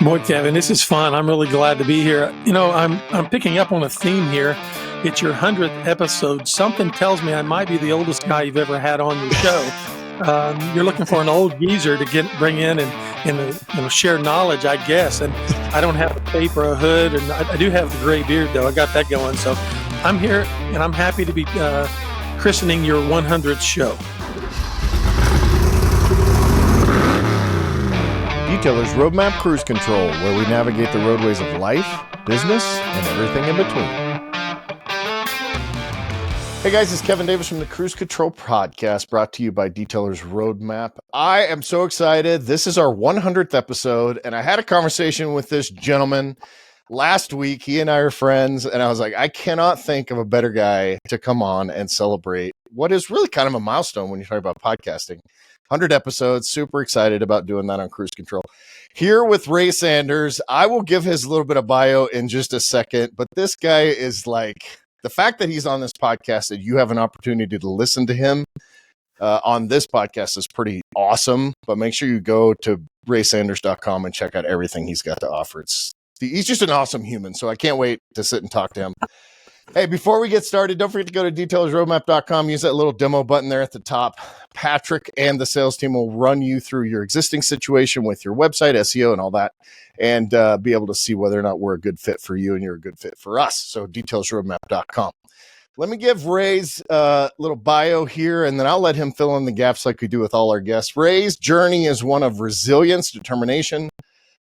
Boy, Kevin, this is fun. I'm really glad to be here. I'm picking up on a theme here. It's your 100th episode. Something tells me I might be the oldest guy you've ever had on your show. You're looking for an old geezer to bring in and share knowledge, I guess. And I don't have a cape or a hood, and I do have the gray beard, though. I got that going. So I'm here, and I'm happy to be christening your 100th show. Detailer's Roadmap Cruise Control, where we navigate the roadways of life, business, and everything in between. Hey guys, it's Kevin Davis from the Cruise Control Podcast, brought to you by Detailer's Roadmap. I am so excited. This is our 100th episode, and I had a conversation with this gentleman last week. He and I are friends, and I was like, I cannot think of a better guy to come on and celebrate what is really kind of a milestone when you talk about podcasting. 100 episodes, super excited about doing that on Cruise Control. Here with Ray Sanders, I will give his little bit of bio in just a second, but this guy is like, the fact that he's on this podcast and you have an opportunity to listen to him on this podcast is pretty awesome, but make sure you go to raysanders.com and check out everything he's got to offer. He's just an awesome human, so I can't wait to sit and talk to him. Hey, before we get started, don't forget to go to detailersroadmap.com. Use that little demo button there at the top. Patrick and the sales team will run you through your existing situation with your website, SEO, and all that, and be able to see whether or not we're a good fit for you and you're a good fit for us. So detailersroadmap.com. Let me give Ray's little bio here, and then I'll let him fill in the gaps like we do with all our guests. Ray's journey is one of resilience, determination,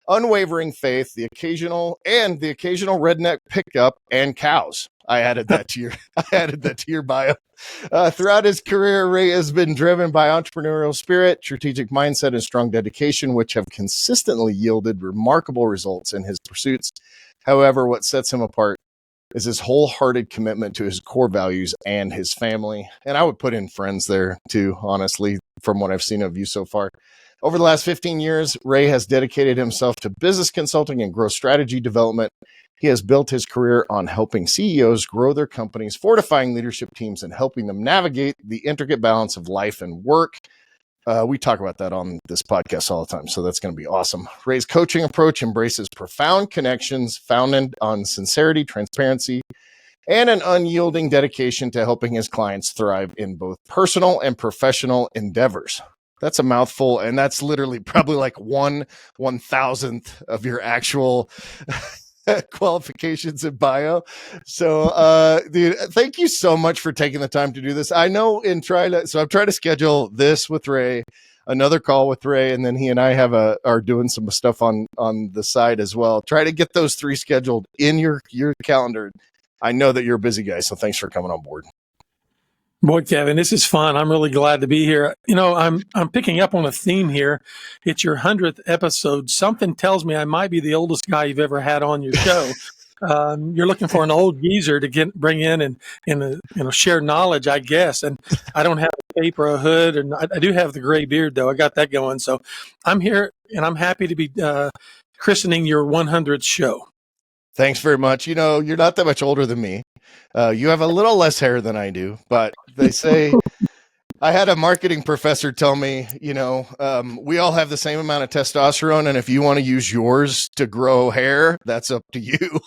unwavering faith, the occasional redneck pickup, and cows. I added that to your bio. Throughout his career, Ray has been driven by entrepreneurial spirit, strategic mindset, and strong dedication, which have consistently yielded remarkable results in his pursuits. However, what sets him apart is his wholehearted commitment to his core values and his family. And I would put in friends there too, honestly, from what I've seen of you so far. Over the last 15 years, Ray has dedicated himself to business consulting and growth strategy development. He has built his career on helping CEOs grow their companies, fortifying leadership teams, and helping them navigate the intricate balance of life and work. We talk about that on this podcast all the time, so that's going to be awesome. Ray's coaching approach embraces profound connections founded on sincerity, transparency, and an unyielding dedication to helping his clients thrive in both personal and professional endeavors. That's a mouthful, and that's literally probably like 1/1000th of your actual qualifications and bio. So, dude, thank you so much for taking the time to do this. I know I'm trying to schedule this with Ray, another call with Ray, and then he and I are doing some stuff on the side as well. Try to get those three scheduled in your calendar. I know that you're a busy guy, so thanks for coming on board. Boy, Kevin, this is fun. I'm really glad to be here. I'm picking up on a theme here. It's your 100th episode. Something tells me I might be the oldest guy you've ever had on your show. You're looking for an old geezer to bring in and share knowledge, I guess. And I don't have a cape or a hood, and I do have the gray beard, though. I got that going. So I'm here, and I'm happy to be christening your 100th show. Thanks very much. You're not that much older than me. You have a little less hair than I do, but they say I had a marketing professor tell me, we all have the same amount of testosterone, and if you want to use yours to grow hair, that's up to you.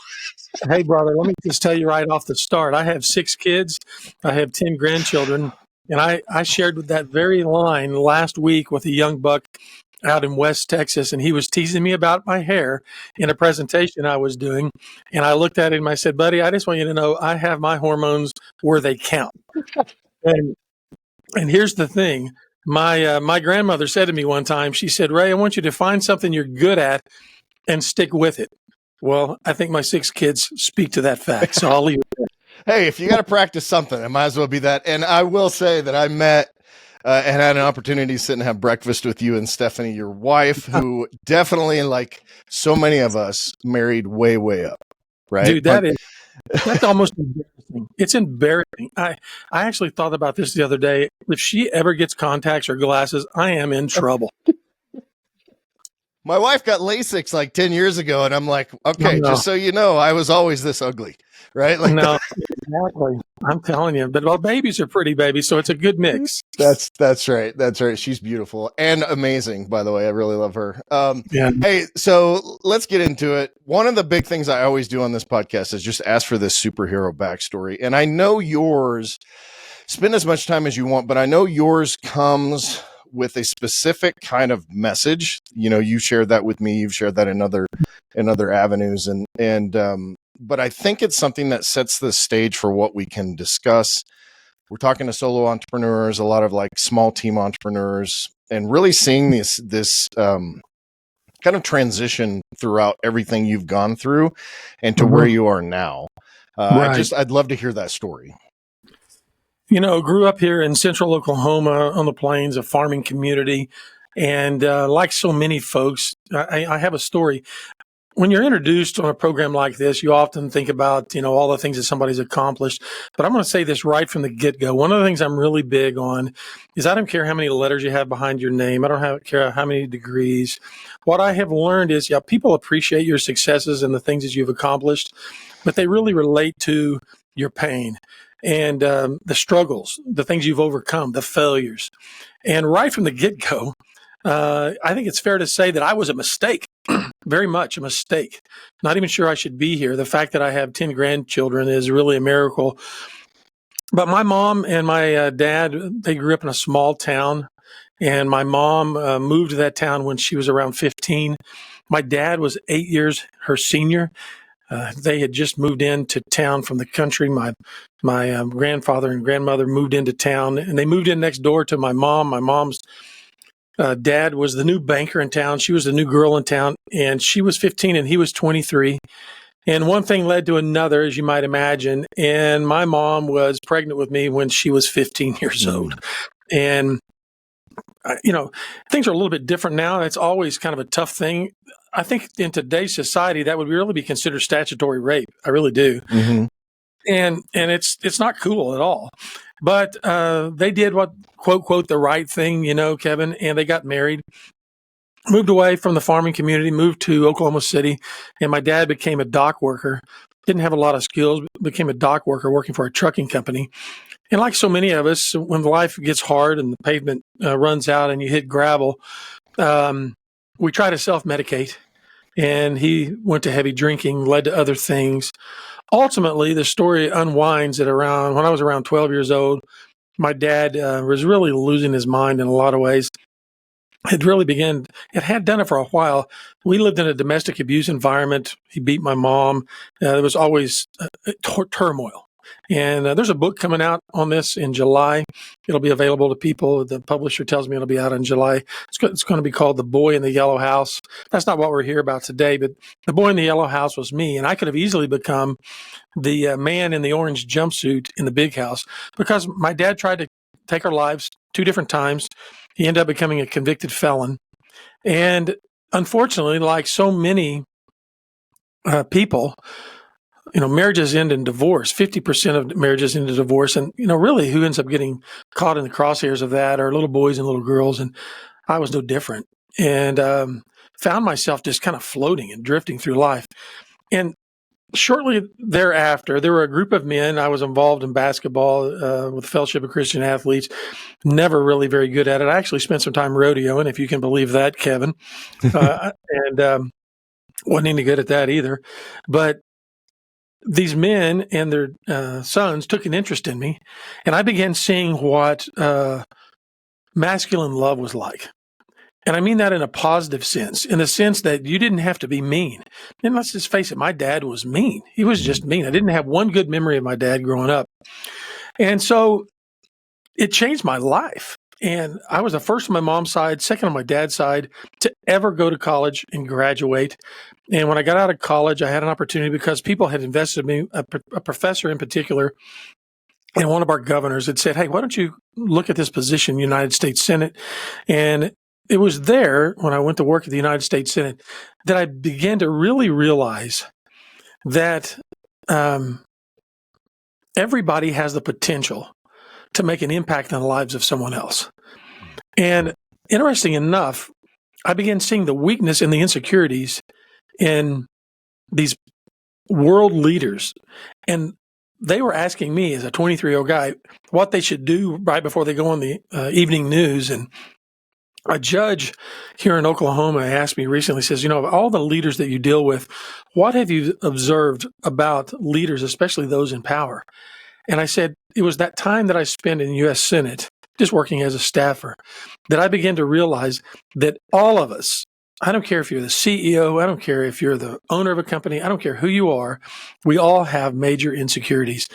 Hey, brother, let me just tell you right off the start. I have 6 kids. I have 10 grandchildren, and I shared with that very line last week with a young buck out in West Texas, and he was teasing me about my hair in a presentation I was doing. And I looked at him and I said, buddy, I just want you to know I have my hormones where they count. And here's the thing. My grandmother said to me one time, she said, Ray, I want you to find something you're good at and stick with it. Well, I think my 6 kids speak to that fact. So I'll leave it there. Hey, if you got to practice something, it might as well be that. And I will say that I met and had an opportunity to sit and have breakfast with you and Stephanie, your wife, who definitely, like so many of us, married way, way up, right? Dude, that's almost embarrassing. It's embarrassing. I actually thought about this the other day. If she ever gets contacts or glasses, I am in trouble. My wife got LASIK like 10 years ago, and I'm like, okay, just so you know, I was always this ugly, right? Like no, exactly. I'm telling you. But well, babies are pretty babies, so it's a good mix. That's right. That's right. She's beautiful and amazing, by the way. I really love her. Yeah. Hey, so let's get into it. One of the big things I always do on this podcast is just ask for this superhero backstory. And I know yours, spend as much time as you want, but I know yours comes with a specific kind of message. You know, you shared that with me. You've shared that in other avenues. But I think it's something that sets the stage for what we can discuss. We're talking to solo entrepreneurs, a lot of like small team entrepreneurs, and really seeing this kind of transition throughout everything you've gone through and to where you are now. Right. I'd love to hear that story. You know, grew up here in central Oklahoma on the plains, a farming community. And like so many folks, I have a story. When you're introduced on a program like this, you often think about, you know, all the things that somebody's accomplished. But I'm going to say this right from the get-go. One of the things I'm really big on is I don't care how many letters you have behind your name. I don't care how many degrees. What I have learned is, yeah, people appreciate your successes and the things that you've accomplished, but they really relate to your pain and the struggles, the things you've overcome, the failures. And right from the get-go, I think it's fair to say that I was a mistake, very much a mistake. Not even sure I should be here. The fact that I have 10 grandchildren is really a miracle. But my mom and my dad, they grew up in a small town. And my mom moved to that town when she was around 15. My dad was 8 years her senior. They had just moved into town from the country. My grandfather and grandmother moved into town, and they moved in next door to my mom. My mom's dad was the new banker in town. She was the new girl in town, and she was 15 and he was 23. And one thing led to another, as you might imagine. And my mom was pregnant with me when she was 15 years old. And, you know, things are a little bit different now. It's always kind of a tough thing. I think in today's society, that would really be considered statutory rape. I really do. Mm-hmm. And it's not cool at all. But they did what, quote, the right thing, you know, Kevin, and they got married, moved away from the farming community, moved to Oklahoma City, and my dad became a dock worker. Didn't have a lot of skills, became a dock worker working for a trucking company. And like so many of us, when life gets hard and the pavement runs out and you hit gravel, we try to self-medicate. And he went to heavy drinking, led to other things. Ultimately, the story unwinds at around when I was around 12 years old. My dad was really losing his mind in a lot of ways. It had done it for a while. We lived in a domestic abuse environment. He beat my mom. There was always turmoil. And there's a book coming out on this in July. It'll be available to people. The publisher tells me it'll be out in July. It's going to be called The Boy in the Yellow House. That's not what we're here about today, but The Boy in the Yellow House was me. And I could have easily become the man in the orange jumpsuit in the big house because my dad tried to take our lives 2 different times. He ended up becoming a convicted felon. And unfortunately, like so many people, you know, marriages end in divorce. 50% of marriages end in divorce. And, you know, really who ends up getting caught in the crosshairs of that are little boys and little girls. And I was no different. And found myself just kind of floating and drifting through life. And shortly thereafter, there were a group of men. I was involved in basketball with the Fellowship of Christian Athletes. Never really very good at it. I actually spent some time rodeoing, if you can believe that, Kevin. And wasn't any good at that either. But these men and their sons took an interest in me, and I began seeing what masculine love was like. And I mean that in a positive sense, in the sense that you didn't have to be mean. And let's just face it, my dad was mean. He was just mean. I didn't have one good memory of my dad growing up. And so it changed my life. And I was the first on my mom's side, second on my dad's side to ever go to college and graduate. And when I got out of college, I had an opportunity because people had invested in me, a professor in particular, and one of our governors had said, hey, why don't you look at this position in the United States Senate? And it was there when I went to work at the United States Senate that I began to really realize that everybody has the potential to make an impact on the lives of someone else. And interesting enough, I began seeing the weakness and the insecurities in these world leaders. And they were asking me as a 23-year-old guy what they should do right before they go on the evening news. And a judge here in Oklahoma asked me recently, says, of all the leaders that you deal with, what have you observed about leaders, especially those in power? And I said, it was that time that I spent in the U.S. Senate, just working as a staffer, that I began to realize that all of us, I don't care if you're the CEO, I don't care if you're the owner of a company, I don't care who you are, we all have major insecurities.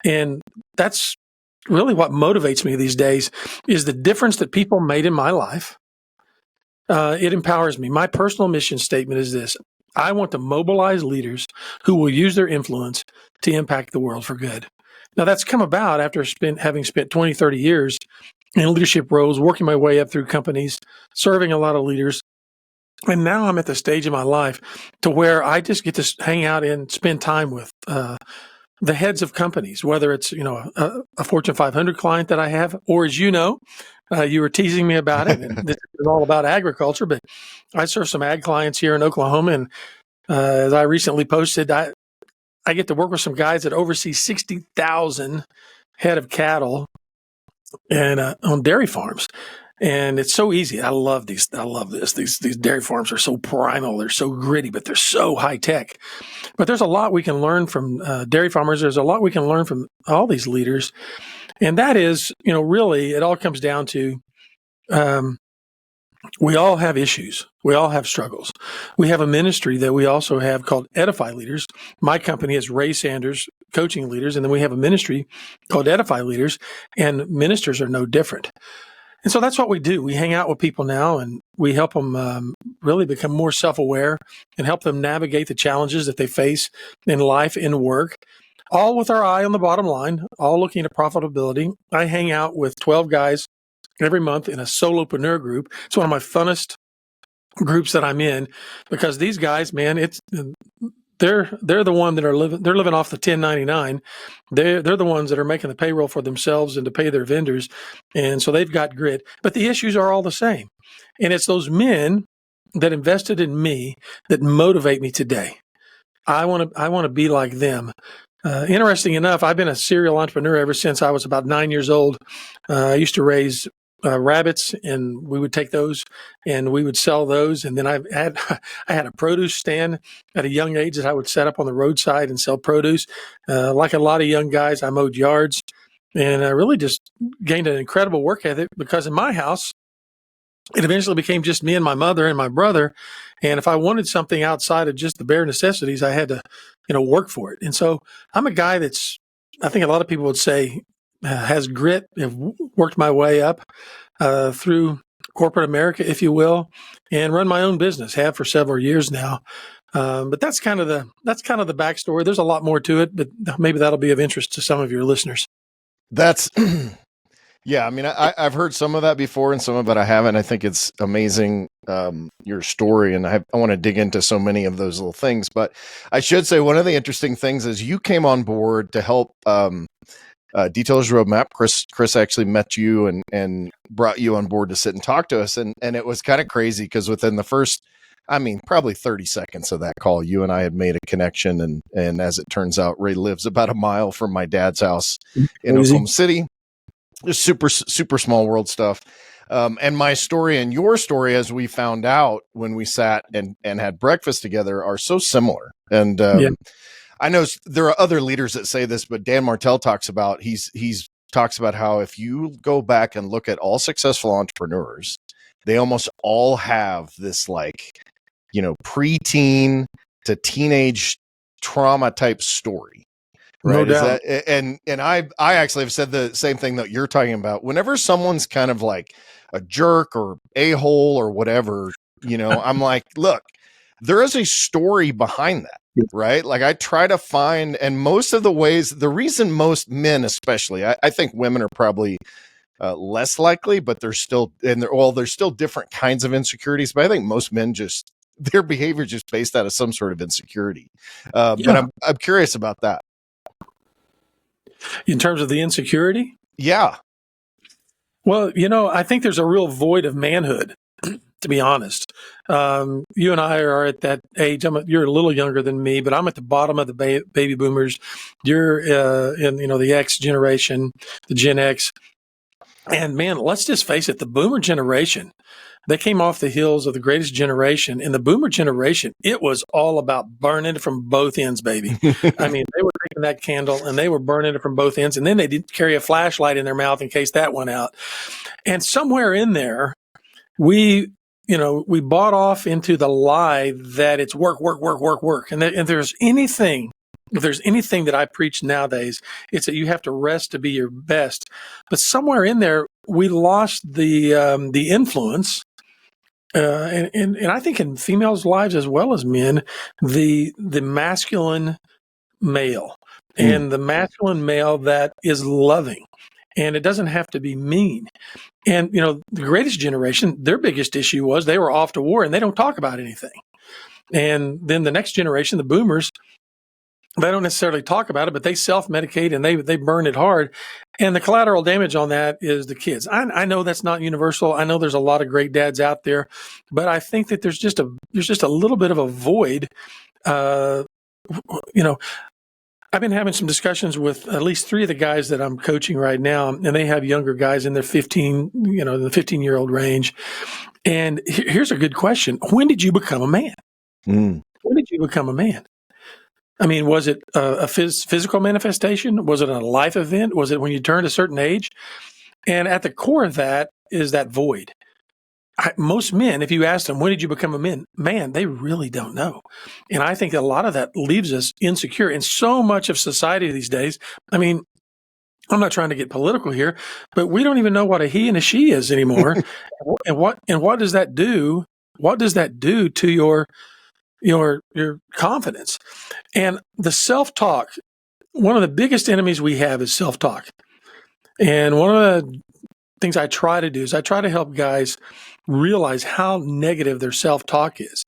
And that's really what motivates me these days, is the difference that people made in my life. It empowers me. My personal mission statement is this: I want to mobilize leaders who will use their influence to impact the world for good. Now, that's come about after having spent 20, 30 years in leadership roles, working my way up through companies, serving a lot of leaders. And now I'm at the stage in my life to where I just get to hang out and spend time with the heads of companies, whether it's, a Fortune 500 client that I have, or as you were teasing me about it, and this is all about agriculture, but I serve some ag clients here in Oklahoma. And as I recently posted, I get to work with some guys that oversee 60,000 head of cattle and on dairy farms. And it's so easy. I love these. I love this. These dairy farms are so primal. They're so gritty, but they're so high tech. But there's a lot we can learn from dairy farmers. There's a lot we can learn from all these leaders. And that is, really, it all comes down to we all have issues. We all have struggles. We have a ministry that we also have called Edify Leaders. My company is Ray Sanders Coaching Leaders. And then we have a ministry called Edify Leaders, and ministers are no different. And so that's what we do. We hang out with people now, and we help them really become more self-aware and help them navigate the challenges that they face in life, in work, all with our eye on the bottom line, all looking at profitability. I hang out with 12 guys every month in a solopreneur group. It's one of my funnest groups that I'm in, because these guys, man, they're the one that they're living off the 1099. They're the ones that are making the payroll for themselves and to pay their vendors. And so they've got grit, but the issues are all the same. And it's those men that invested in me that motivate me today. I want to be like them. Interesting enough, I've been a serial entrepreneur ever since I was about 9 years old. I used to raise rabbits, and we would take those and we would sell those. And then I had a produce stand at a young age that I would set up on the roadside and sell produce. Like a lot of young guys, I mowed yards, and I really just gained an incredible work ethic, because in my house, it eventually became just me and my mother and my brother. And if I wanted something outside of just the bare necessities, I had to, work for it. And so I'm a guy that's, I think a lot of people would say, has grit. Have worked my way up through corporate America, if you will, and run my own business. Have for several years now. But that's kind of the backstory. There's a lot more to it, but maybe that'll be of interest to some of your listeners. That's yeah. I mean, I've heard some of that before, and some of it I haven't. I think it's amazing, your story, and I want to dig into so many of those little things. But I should say, one of the interesting things is you came on board to help Detailers Roadmap. Chris actually met you and brought you on board to sit and talk to us, and it was kind of crazy, because within the first, probably 30 seconds of that call, you and I had made a connection, and as it turns out, Ray lives about a mile from my dad's house in Oklahoma City. Just super, super small world stuff. And my story and your story, as we found out when we sat and had breakfast together, are so similar. And I know there are other leaders that say this, but Dan Martell talks about, he's talks about how if you go back and look at all successful entrepreneurs, they almost all have this preteen to teenage trauma type story. Right. No doubt. And I actually have said the same thing that you're talking about. Whenever someone's kind of like a jerk or a-hole or whatever, I'm like, look, there is a story behind that. Right. Like, I try to find, and most of the ways, the reason most men, especially, I think women are probably less likely, but there's still different kinds of insecurities. But I think most men their behavior just based out of some sort of insecurity. But I'm curious about that. In terms of the insecurity? Yeah. Well, I think there's a real void of manhood to be honest. You and I are at that age. You're a little younger than me, but I'm at the bottom of the baby boomers. You're in the X generation, the Gen X. And man, let's just face it, the boomer generation, they came off the heels of the greatest generation. In the boomer generation, it was all about burning it from both ends, baby. I mean, they were taking that candle and they were burning it from both ends. And then they did carry a flashlight in their mouth in case that went out. And somewhere in there, we bought off into the lie that it's work, work, work, work, work. And if there's anything that I preach nowadays, it's that you have to rest to be your best. But somewhere in there, we lost the influence. And I think in females' lives as well as men, the masculine male and the masculine male that is loving, and it doesn't have to be mean. And the greatest generation, their biggest issue was they were off to war and they don't talk about anything. And then the next generation, the boomers, they don't necessarily talk about it, but they self-medicate and they burn it hard. And the collateral damage on that is the kids. I know that's not universal. I know there's a lot of great dads out there, but I think that there's just a little bit of a void. I've been having some discussions with at least 3 of the guys that I'm coaching right now, and they have younger guys in their 15, the 15-year-old range. And here's a good question. When did you become a man? When did you become a man? I mean, was it a physical manifestation? Was it a life event? Was it when you turned a certain age? And at the core of that is that void. Most men, if you ask them, when did you become a man, they really don't know. And I think a lot of that leaves us insecure. And so much of society these days, I mean, I'm not trying to get political here, but we don't even know what a he and a she is anymore. and what does that do? What does that do to your confidence? And the self-talk, one of the biggest enemies we have is self-talk. And one of the things I try to do is I try to help guys realize how negative their self-talk is.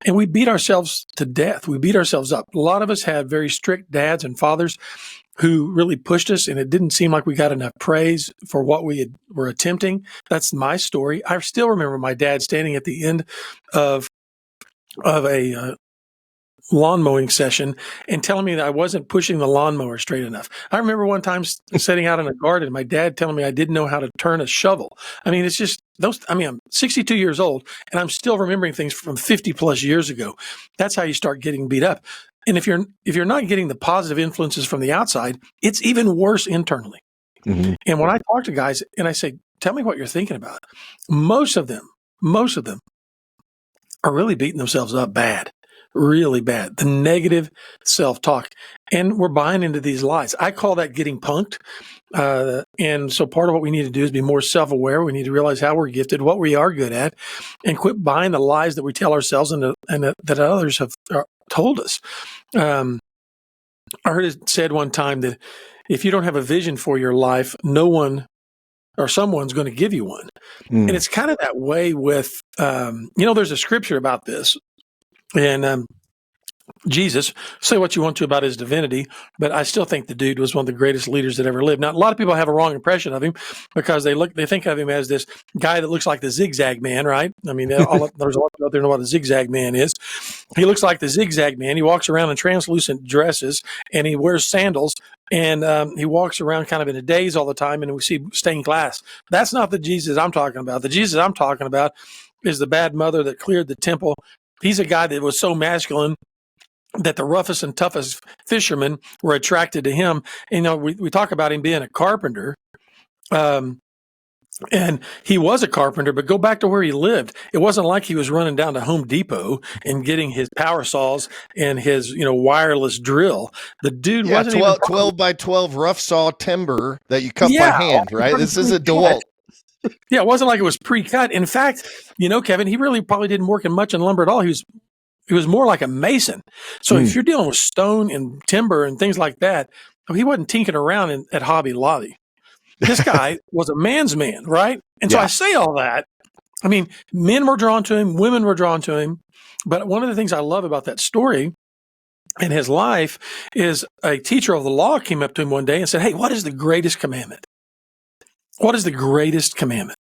And we beat ourselves to death. We beat ourselves up. A lot of us had very strict dads and fathers who really pushed us, and it didn't seem like we got enough praise for what we were attempting. That's my story. I still remember my dad standing at the end of a lawn mowing session and telling me that I wasn't pushing the lawnmower straight enough. I remember one time sitting out in a garden, my dad telling me I didn't know how to turn a shovel. I mean, it's just I'm 62 years old and I'm still remembering things from 50 plus years ago. That's how you start getting beat up. And if you're not getting the positive influences from the outside, it's even worse internally. Mm-hmm. And when I talk to guys and I say, tell me what you're thinking about, most of them are really beating themselves up bad. Really bad. The negative self-talk. And we're buying into these lies. I call that getting punked. And so part of what we need to do is be more self-aware. We need to realize how we're gifted, what we are good at, and quit buying the lies that we tell ourselves and that others have told us. I heard it said one time that if you don't have a vision for your life, no one or someone's going to give you one. And it's kind of that way with, there's a scripture about this. And Jesus, say what you want to about his divinity, but I still think the dude was one of the greatest leaders that ever lived. Now, a lot of people have a wrong impression of him because they think of him as this guy that looks like the zigzag man, right? I mean, there's a lot of people out there know what a zigzag man is. He looks like the zigzag man. He walks around in translucent dresses and he wears sandals and he walks around kind of in a daze all the time and we see stained glass. That's not the Jesus I'm talking about. The Jesus I'm talking about is the bad mother that cleared the temple. He's a guy that was so masculine that the roughest and toughest fishermen were attracted to him. And, we talk about him being a carpenter, and he was a carpenter, but go back to where he lived. It wasn't like he was running down to Home Depot and getting his power saws and his, wireless drill. The dude wasn't 12 by 12 rough saw timber that you cut by hand, right? This is a DeWalt. Yeah, it wasn't like it was pre-cut. In fact, Kevin, he really probably didn't work in much in lumber at all. He was more like a mason. So if you're dealing with stone and timber and things like that, he wasn't tinkering around at Hobby Lobby. This guy was a man's man, right? And so I say all that. I mean, men were drawn to him, women were drawn to him. But one of the things I love about that story in his life is a teacher of the law came up to him one day and said, "Hey, what is the greatest commandment? What is the greatest commandment?"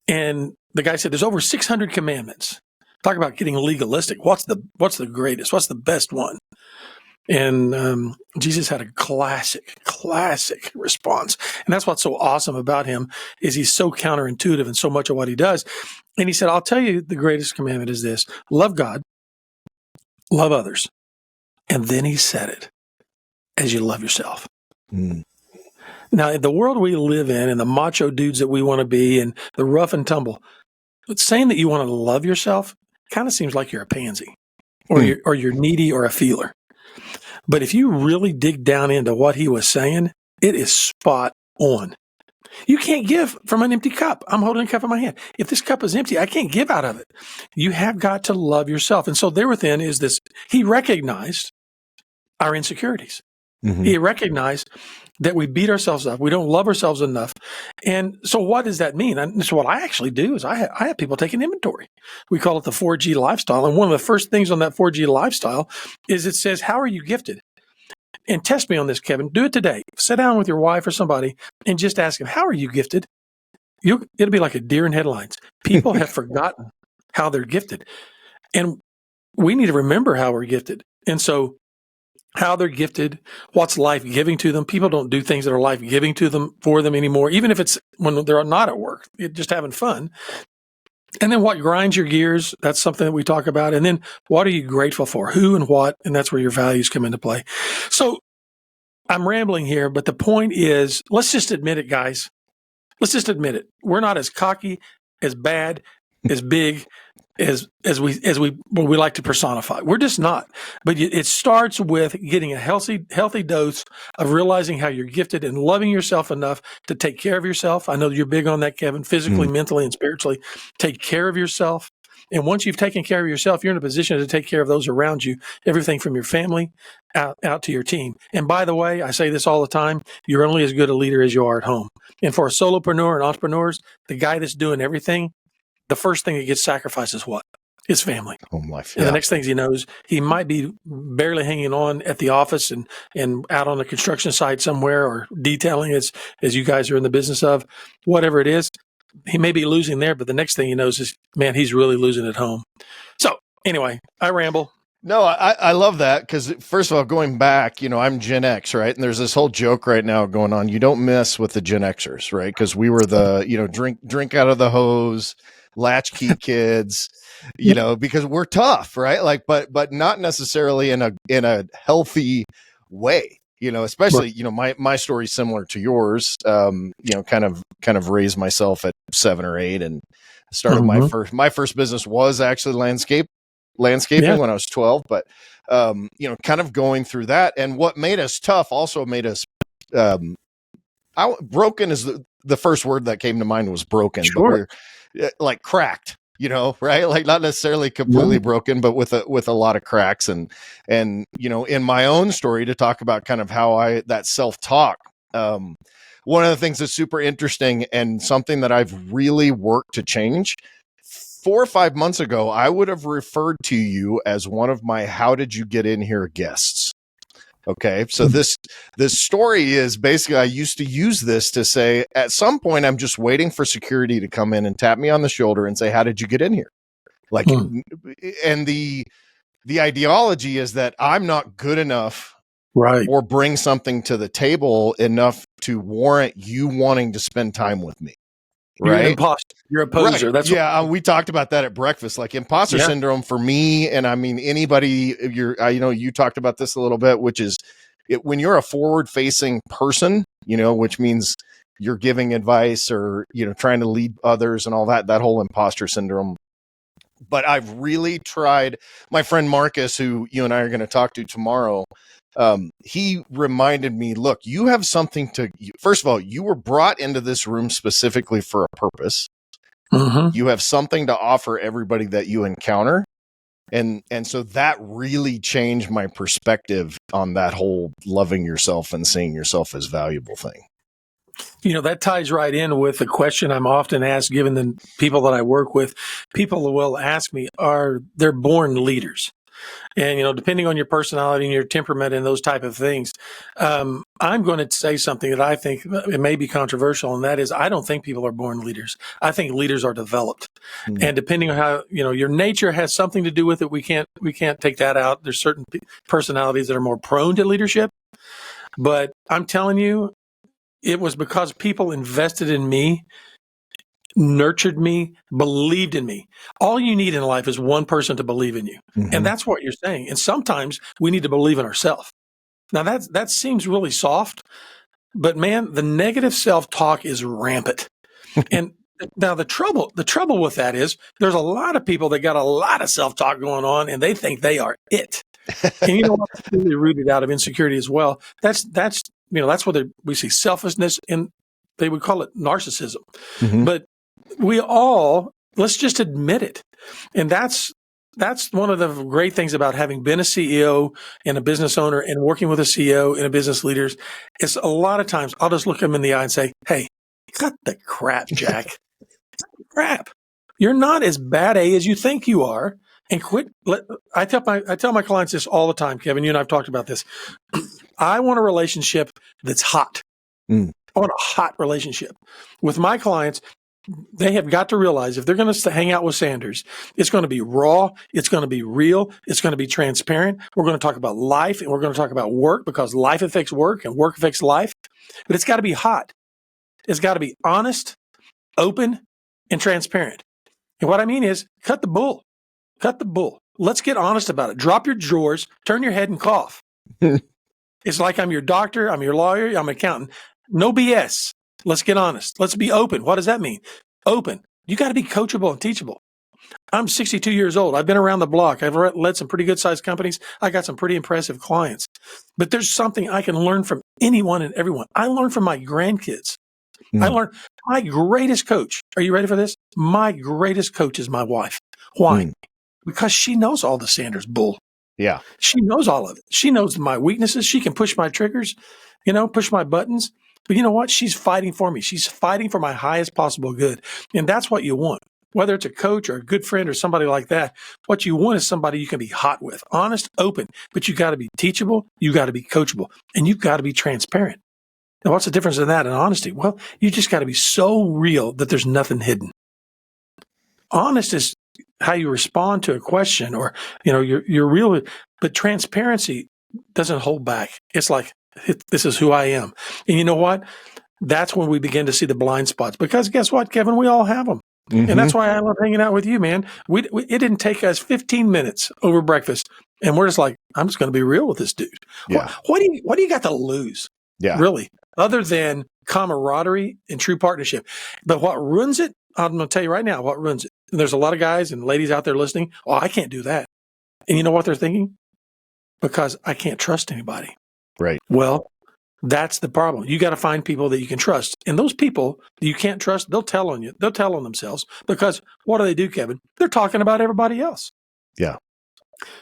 And the guy said, there's over 600 commandments. Talk about getting legalistic. What's the greatest? What's the best one? And Jesus had a classic response. And that's what's so awesome about him is he's so counterintuitive in so much of what he does. And he said, I'll tell you the greatest commandment is this: love God, love others. And then he said it, as you love yourself. Mm. Now, in the world we live in and the macho dudes that we want to be and the rough and tumble, saying that you want to love yourself kind of seems like you're a pansy or you're needy or a feeler. But if you really dig down into what he was saying, it is spot on. You can't give from an empty cup. I'm holding a cup in my hand. If this cup is empty, I can't give out of it. You have got to love yourself. And so there within is this, he recognized our insecurities. Mm-hmm. He recognized that we beat ourselves up. We don't love ourselves enough. And so what does that mean? And so what I actually do is I have people taking inventory. We call it the 4G lifestyle. And one of the first things on that 4G lifestyle is it says, how are you gifted? And test me on this, Kevin. Do it today. Sit down with your wife or somebody and just ask them, how are you gifted? It'll be like a deer in headlights. People have forgotten how they're gifted. And we need to remember how we're gifted. And so how they're gifted, what's life giving to them. People don't do things that are life giving to them for them anymore, even if it's when they're not at work, just having fun. And then what grinds your gears, that's something that we talk about. And then what are you grateful for? Who and what? And that's where your values come into play. So I'm rambling here, but the point is, let's just admit it, guys. Let's just admit it. We're not as cocky, as bad, as big as we like to personify. We're just not. But it starts with getting a healthy dose of realizing how you're gifted and loving yourself enough to take care of yourself. I know you're big on that, Kevin, physically, mentally, and spiritually. Take care of yourself. And once you've taken care of yourself, you're in a position to take care of those around you, everything from your family out to your team. And by the way, I say this all the time, you're only as good a leader as you are at home. And for a solopreneur and entrepreneurs, the guy that's doing everything, the first thing that gets sacrificed is what? His family. Home life. And the next thing he knows, he might be barely hanging on at the office and out on a construction site somewhere or detailing as you guys are in the business of, whatever it is. He may be losing there, but the next thing he knows is, man, he's really losing at home. So anyway, I ramble. No, I love that because, first of all, going back, I'm Gen X, right? And there's this whole joke right now going on. You don't mess with the Gen Xers, right? Because we were the, drink out of the hose, latchkey kids, because we're tough, right? Like, but not necessarily in a healthy way. Especially, my story's similar to yours. Kind of raised myself at 7 or 8 and started my first business was actually landscaping when I was 12, but kind of going through that. And what made us tough also made us broken is the first word that came to mind was broken. Sure. But we're like cracked. Right? Like not necessarily completely broken, but with a lot of cracks. And in my own story, to talk about kind of how that self-talk, one of the things that's super interesting and something that I've really worked to change. 4 or 5 months ago, I would have referred to you as one of my "How did you get in here" guests. Okay. So this story is basically, I used to use this to say, at some point, I'm just waiting for security to come in and tap me on the shoulder and say, how did you get in here? Like, and the ideology is that I'm not good enough, right, or bring something to the table enough to warrant you wanting to spend time with me. Right? You're an imposter. You're a poser. Right. That's we talked about that at breakfast, like imposter syndrome for me. And I mean, anybody, you talked about this a little bit, which is when you're a forward facing person, which means you're giving advice or, trying to lead others and all that whole imposter syndrome. But I've really tried. My friend Marcus, who you and I are going to talk to tomorrow, he reminded me, look, you have something first of all, you were brought into this room specifically for a purpose. You have something to offer everybody that you encounter. And so that really changed my perspective on that whole loving yourself and seeing yourself as valuable thing. That ties right in with the question I'm often asked, given the people that I work with. People will ask me, they're born leaders. And, depending on your personality and your temperament and those type of things, I'm going to say something that I think it may be controversial. And that is, I don't think people are born leaders. I think leaders are developed. Mm. And depending on how, your nature has something to do with it. We can't take that out. There's certain personalities that are more prone to leadership. But I'm telling you, it was because people invested in me, nurtured me, believed in me. All you need in life is one person to believe in you. Mhm. And that's what you're saying. And sometimes we need to believe in ourselves. Now that seems really soft, but man, the negative self-talk is rampant. And now the trouble with that is there's a lot of people that got a lot of self-talk going on and they think they are it. And what's really rooted out of insecurity as well. That's where we see selfishness, and they would call it narcissism. Mhm. But let's just admit it. And that's one of the great things about having been a CEO and a business owner and working with a CEO and a business leaders is a lot of times I'll just look them in the eye and say, hey, cut the crap, Jack. Crap. You're not as bad as you think you are. And quit. I tell my clients this all the time, Kevin. You and I've talked about this. I want a relationship that's hot. Mm. I want a hot relationship with my clients. They have got to realize if they're going to hang out with Sanders, it's going to be raw. It's going to be real. It's going to be transparent. We're going to talk about life and we're going to talk about work because life affects work and work affects life. But it's got to be hot. It's got to be honest, open, and transparent. And what I mean is cut the bull. Cut the bull. Let's get honest about it. Drop your drawers, turn your head and cough. It's like I'm your doctor, I'm your lawyer, I'm an accountant. No BS. Let's get honest. Let's be open. What does that mean? Open. You got to be coachable and teachable. I'm 62 years old. I've been around the block. I've led some pretty good sized companies. I got some pretty impressive clients. But there's something I can learn from anyone and everyone. I learn from my grandkids. I learned my greatest coach. Are you ready for this? My greatest coach is my wife. Why? Because she knows all the Sanders bull. Yeah. She knows all of it. She knows my weaknesses. She can push my triggers, push my buttons. But you know what? She's fighting for me. She's fighting for my highest possible good. And that's what you want. Whether it's a coach or a good friend or somebody like that, what you want is somebody you can be hot with, honest, open, but you got to be teachable. You got to be coachable, and you've got to be transparent. Now, what's the difference in that and honesty? Well, you just got to be so real that there's nothing hidden. Honest is how you respond to a question, or you're real, but transparency doesn't hold back. It's like, this is who I am. And you know what? That's when we begin to see the blind spots, because guess what, Kevin? We all have them. Mm-hmm. And that's why I love hanging out with you, man. It didn't take us 15 minutes over breakfast, and we're just like, I'm just going to be real with this dude. Yeah. What do you got to lose? Yeah. Really, other than camaraderie and true partnership. But what ruins it, I'm going to tell you right now, what ruins it. And there's a lot of guys and ladies out there listening. Oh, I can't do that. And you know what they're thinking? Because I can't trust anybody. Right. Well, that's the problem. You got to find people that you can trust. And those people that you can't trust, they'll tell on you. They'll tell on themselves, because what do, Kevin? They're talking about everybody else. Yeah.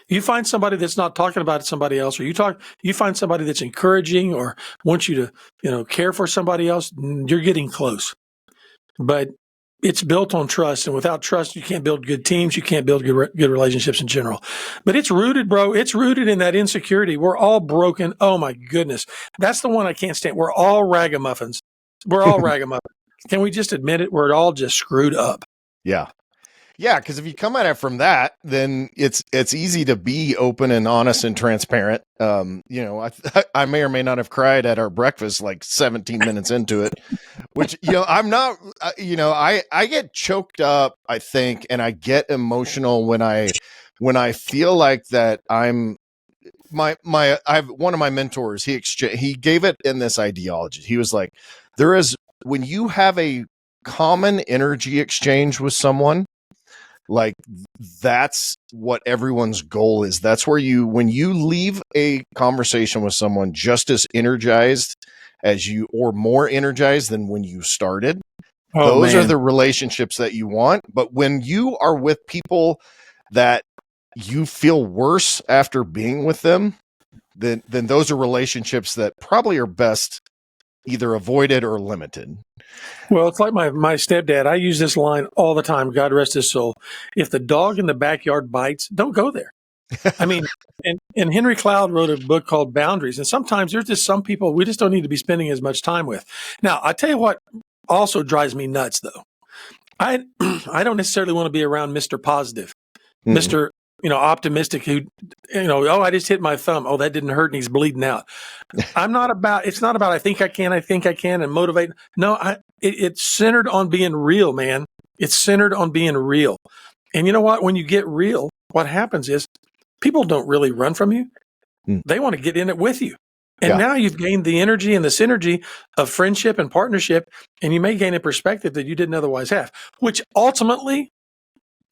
You find somebody that's not talking about somebody else, or you find somebody that's encouraging or wants you to, care for somebody else, you're getting close. But it's built on trust, and without trust, you can't build good teams. You can't build good relationships in general. But it's rooted, bro. It's rooted in that insecurity. We're all broken. Oh my goodness. That's the one I can't stand. We're all ragamuffins. We're all ragamuffins. Can we just admit it? We're all just screwed up. Yeah. Yeah, because if you come at it from that, then it's easy to be open and honest and transparent. I may or may not have cried at our breakfast like 17 minutes into it, which I'm not. I get choked up, I think, and I get emotional when I feel like that. I have one of my mentors. He gave it in this ideology. He was like, when you have a common energy exchange with someone, like, that's what everyone's goal is. That's where when you leave a conversation with someone just as energized as you, or more energized than when you started, those are the relationships that you want. But when you are with people that you feel worse after being with them, then those are relationships that probably are best either avoided or limited. Well, it's like my stepdad. I use this line all the time. God rest his soul. If the dog in the backyard bites, don't go there. I mean, and Henry Cloud wrote a book called Boundaries. And sometimes there's just some people we just don't need to be spending as much time with. Now, I tell you what also drives me nuts, though. I I don't necessarily want to be around Mr. Positive, Mm. Mr. Optimistic who, oh, I just hit my thumb. Oh, that didn't hurt and he's bleeding out. It's not about I think I can and motivate. No, it's centered on being real, man. It's centered on being real. And you know what? When you get real, what happens is people don't really run from you. Mm. They want to get in it with you. And Yeah. now you've gained the energy and the synergy of friendship and partnership, and you may gain a perspective that you didn't otherwise have, which ultimately,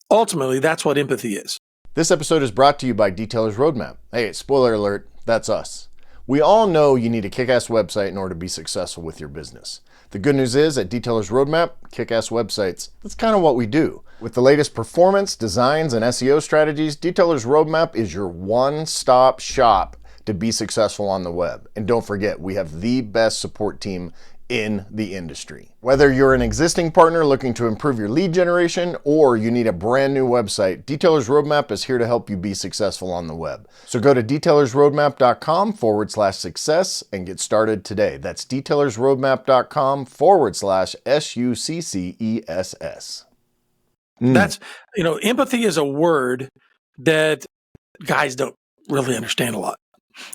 that's what empathy is. This episode is brought to you by Detailer's Roadmap. Hey, spoiler alert, that's us. We all know you need a kick-ass website in order to be successful with your business. The good news is at Detailer's Roadmap, kick-ass websites, that's kind of what we do. With the latest performance, designs, and SEO strategies, Detailer's Roadmap is your one-stop shop to be successful on the web. And don't forget, we have the best support team in the industry. Whether you're an existing partner looking to improve your lead generation or you need a brand new website, Detailer's Roadmap is here to help you be successful on the web. So go to detailersroadmap.com/success and get started today. That's detailersroadmap.com/SUCCESS. That's, empathy is a word that guys don't really understand a lot.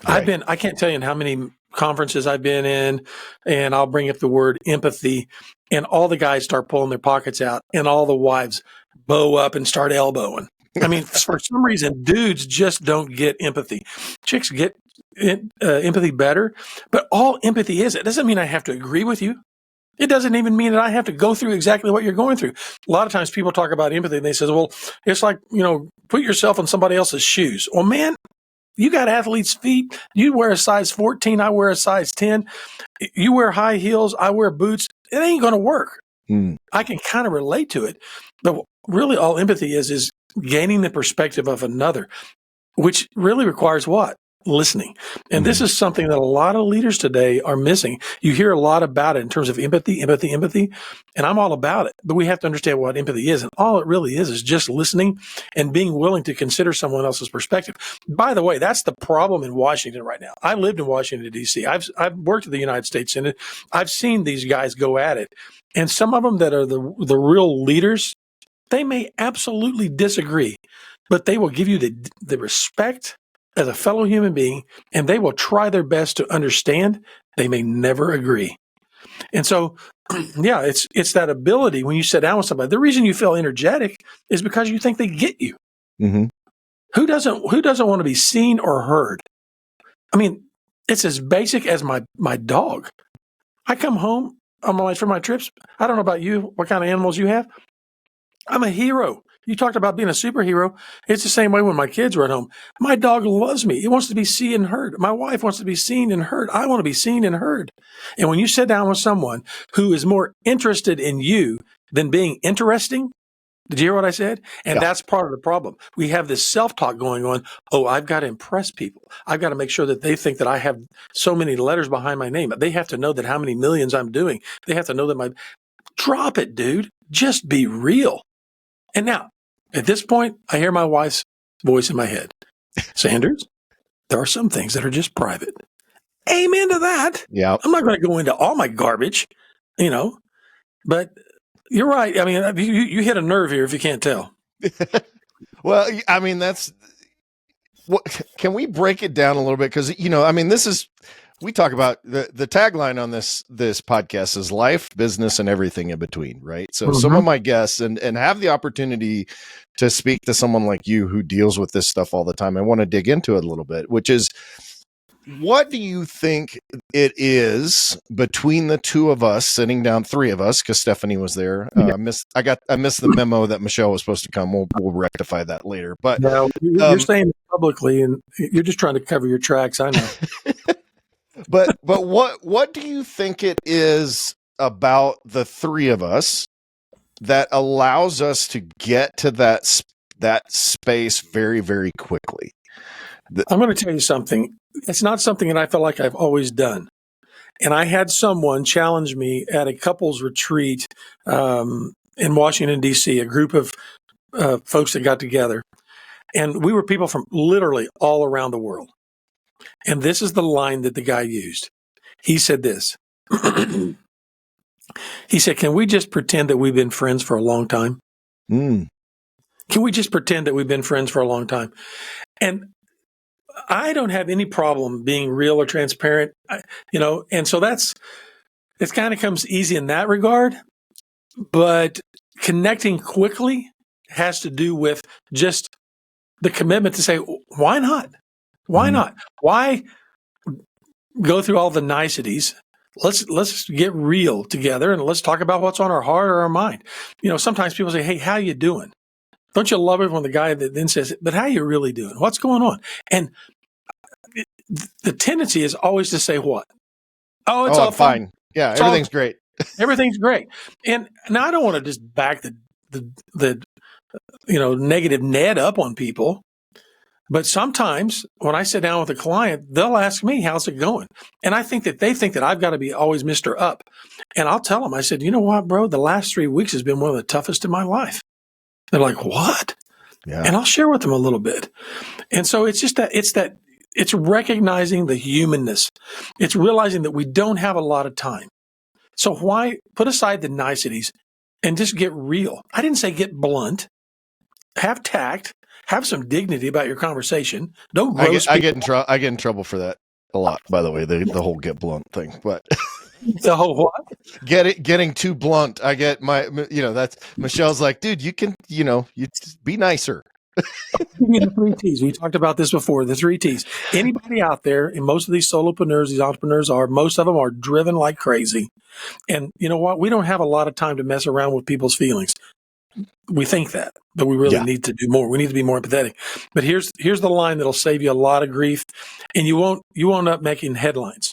Right. I can't tell you in how many conferences I've been in, and I'll bring up the word empathy, and all the guys start pulling their pockets out, and all the wives bow up and start elbowing. I mean, for some reason, dudes just don't get empathy. Chicks get empathy better, but all empathy is, it doesn't mean I have to agree with you. It doesn't even mean that I have to go through exactly what you're going through. A lot of times people talk about empathy and they say, well, it's like, put yourself in somebody else's shoes. Well, man, you got athlete's feet. You wear a size 14. I wear a size 10. You wear high heels. I wear boots. It ain't going to work. I can kind of relate to it. But really all empathy is gaining the perspective of another, which really requires what? Listening. And this is something that a lot of leaders today are missing. You hear a lot about it in terms of empathy, and I'm all about it. But we have to understand what empathy is. And all it really is just listening and being willing to consider someone else's perspective. By the way, that's the problem in Washington right now. I lived in Washington, D.C. I've worked at the United States Senate. I've seen these guys go at it. And some of them that are the real leaders, they may absolutely disagree, but they will give you the respect as a fellow human being, and they will try their best to understand. They may never agree. And so, yeah, it's that ability when you sit down with somebody. The reason you feel energetic is because you think they get you. Mm-hmm. Who doesn't want to be seen or heard? I mean, it's as basic as my dog. I come home from my trips. I don't know about you, what kind of animals you have. I'm a hero. You talked about being a superhero. It's the same way when my kids are at home. My dog loves me. It wants to be seen and heard. My wife wants to be seen and heard. I want to be seen and heard. And when you sit down with someone who is more interested in you than being interesting, did you hear what I said? And that's part of the problem. We have this self-talk going on. Oh, I've got to impress people. I've got to make sure that they think that I have so many letters behind my name. They have to know that how many millions I'm doing. They have to know that drop it, dude. Just be real. And now, at this point, I hear my wife's voice in my head. Sanders, there are some things that are just private. Amen to that. Yeah. I'm not going to go into all my garbage, but you're right. I mean, you hit a nerve here if you can't tell. Well, I mean, can we break it down a little bit? Because, we talk about the tagline on this podcast is life, business, and everything in between, right? So some of my guests and have the opportunity to speak to someone like you who deals with this stuff all the time. I want to dig into it a little bit, which is, what do you think it is between the two of us sitting down, three of us, because Stephanie was there. I missed the memo that Michelle was supposed to come. We'll rectify that later. But no, you're saying it publicly, and you're just trying to cover your tracks. I know. But what do you think it is about the three of us that allows us to get to that space very, very quickly? I'm going to tell you something. It's not something that I feel like I've always done. And I had someone challenge me at a couples retreat in Washington, D.C., a group of folks that got together. And we were people from literally all around the world. And this is the line that the guy used. He said this. He said, can we just pretend that we've been friends for a long time? Mm. Can we just pretend that we've been friends for a long time? And I don't have any problem being real or transparent, and so it kind of comes easy in that regard. But connecting quickly has to do with just the commitment to say, why not? Why not? Why go through all the niceties? Let's get real together and let's talk about what's on our heart or our mind. Sometimes people say, hey, how you doing? Don't you love it when the guy that then says, but how you really doing? What's going on? And the tendency is always to say what? Oh, it's all fine. Yeah, it's everything's great. Everything's great. And now I don't want to just back the negative Ned up on people. But sometimes when I sit down with a client, they'll ask me, how's it going? And I think that they think that I've got to be always Mr. Up. And I'll tell them, I said, you know what, bro? The last 3 weeks has been one of the toughest in my life. They're like, what? Yeah. And I'll share with them a little bit. And so it's just it's recognizing the humanness. It's realizing that we don't have a lot of time. So why put aside the niceties and just get real? I didn't say get blunt. Have tact. Have some dignity about your conversation. Don't gross I get in trouble for that a lot, by the way, the whole get blunt thing. But the whole what? Getting too blunt. I get that's Michelle's like, dude, you can, you be nicer. The 3 T's. We talked about this before, the 3 T's. Anybody out there, and most of these solopreneurs, these entrepreneurs most of them are driven like crazy. And you know what? We don't have a lot of time to mess around with people's feelings. We think that, but we really need to do more. We need to be more empathetic. But here's the line that'll save you a lot of grief, and you won't end up making headlines.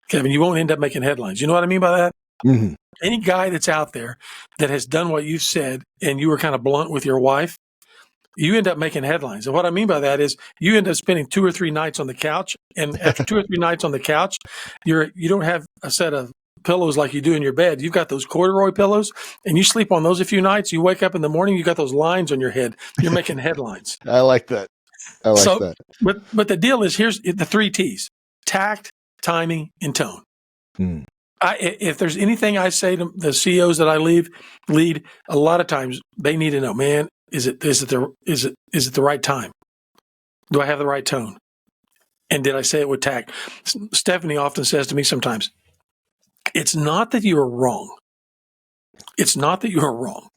Kevin, you won't end up making headlines. You know what I mean by that? Mm-hmm. Any guy that's out there that has done what you said and you were kind of blunt with your wife, you end up making headlines. And what I mean by that is you end up spending 2 or 3 nights on the couch. And after 2 or 3 nights on the couch, you don't have a set of pillows like you do in your bed. You've got those corduroy pillows and you sleep on those a few nights. You wake up in the morning, you got those lines on your head. You're making headlines. I like that. That. But the deal is, here's the 3 T's: tact, timing, and tone. If there's anything I say to the CEOs that I lead, a lot of times they need to know, man, is it the right time? Do I have the right tone? And did I say it with tact? Stephanie often says to me sometimes, it's not that you are wrong. It's not that you are wrong.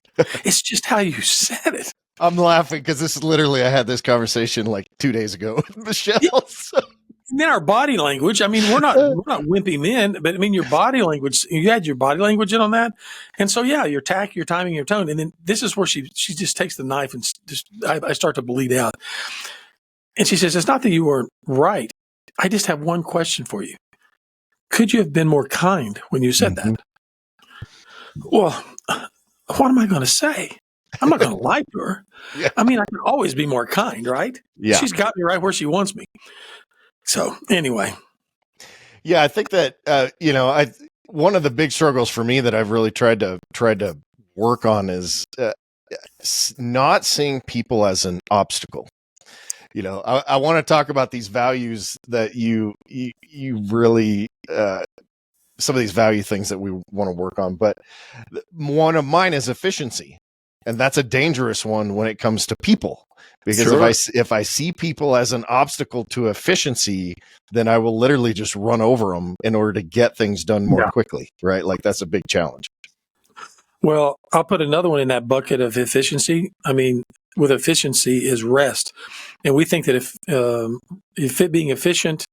It's just how you said it. I'm laughing because this is literally, I had this conversation like 2 days ago with Michelle. Yeah. And then our body language. I mean, we're not wimpy men, but I mean, your body language. You had your body language in on that, and so your tact, your timing, your tone, and then this is where she just takes the knife and I start to bleed out, and she says, "It's not that you weren't right. I just have one question for you. Could you have been more kind when you said that?" Well, what am I going to say? I'm not going to lie to her. Yeah. I mean, I can always be more kind, right? Yeah. She's got me right where she wants me. So anyway. Yeah, I think that, one of the big struggles for me that I've really tried to work on is not seeing people as an obstacle. I want to talk about these values that you really, some of these value things that we want to work on, but one of mine is efficiency. And that's a dangerous one when it comes to people, because if I see people as an obstacle to efficiency, then I will literally just run over them in order to get things done more quickly, right? Like that's a big challenge. Well, I'll put another one in that bucket of efficiency. I mean, with efficiency is rest. And we think that if being efficient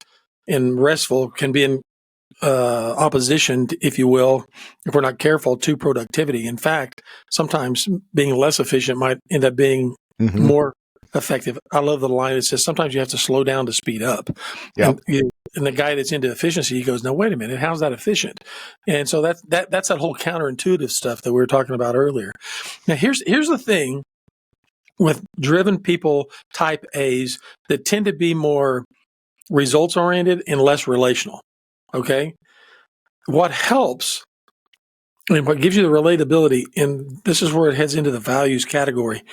and restful can be in opposition, if you will, if we're not careful, to productivity. In fact, sometimes being less efficient might end up being more effective. I love the line that says sometimes you have to slow down to speed up. Yep. And the guy that's into efficiency, he goes, "No, wait a minute, how's that efficient?" And so that's that whole counterintuitive stuff that we were talking about earlier. Now, here's the thing with driven people, type A's, that tend to be more results oriented and less relational. Okay. What helps And what gives you the relatability, and this is where it heads into the values category.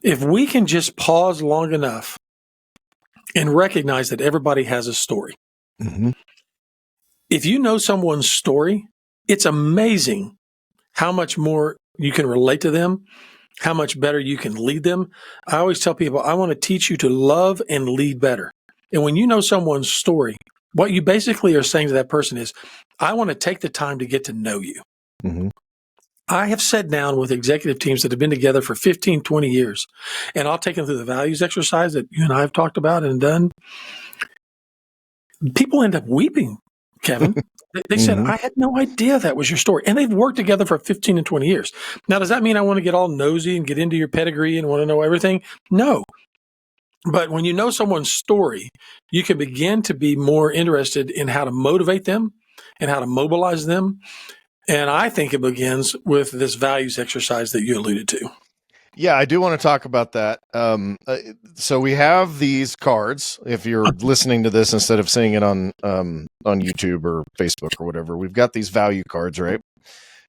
If we can just pause long enough and recognize that everybody has a story. Mm-hmm. If you know someone's story, it's amazing how much more you can relate to them, how much better you can lead them. I always tell people, I want to teach you to love and lead better. And when you know someone's story, what you basically are saying to that person is, I want to take the time to get to know you. Mm-hmm. I have sat down with executive teams that have been together for 15, 20 years, and I'll take them through the values exercise that you and I have talked about and done. People end up weeping, Kevin. They said, Mm-hmm. I had no idea that was your story. And they've worked together for 15 and 20 years. Now, does that mean I want to get all nosy and get into your pedigree and want to know everything? No. But when you know someone's story, you can begin to be more interested in how to motivate them and how to mobilize them. And I think it begins with this values exercise that you alluded to. Yeah, I do want to talk about that. So we have these cards. If you're listening to this instead of seeing it on YouTube or Facebook or whatever, we've got these value cards, right?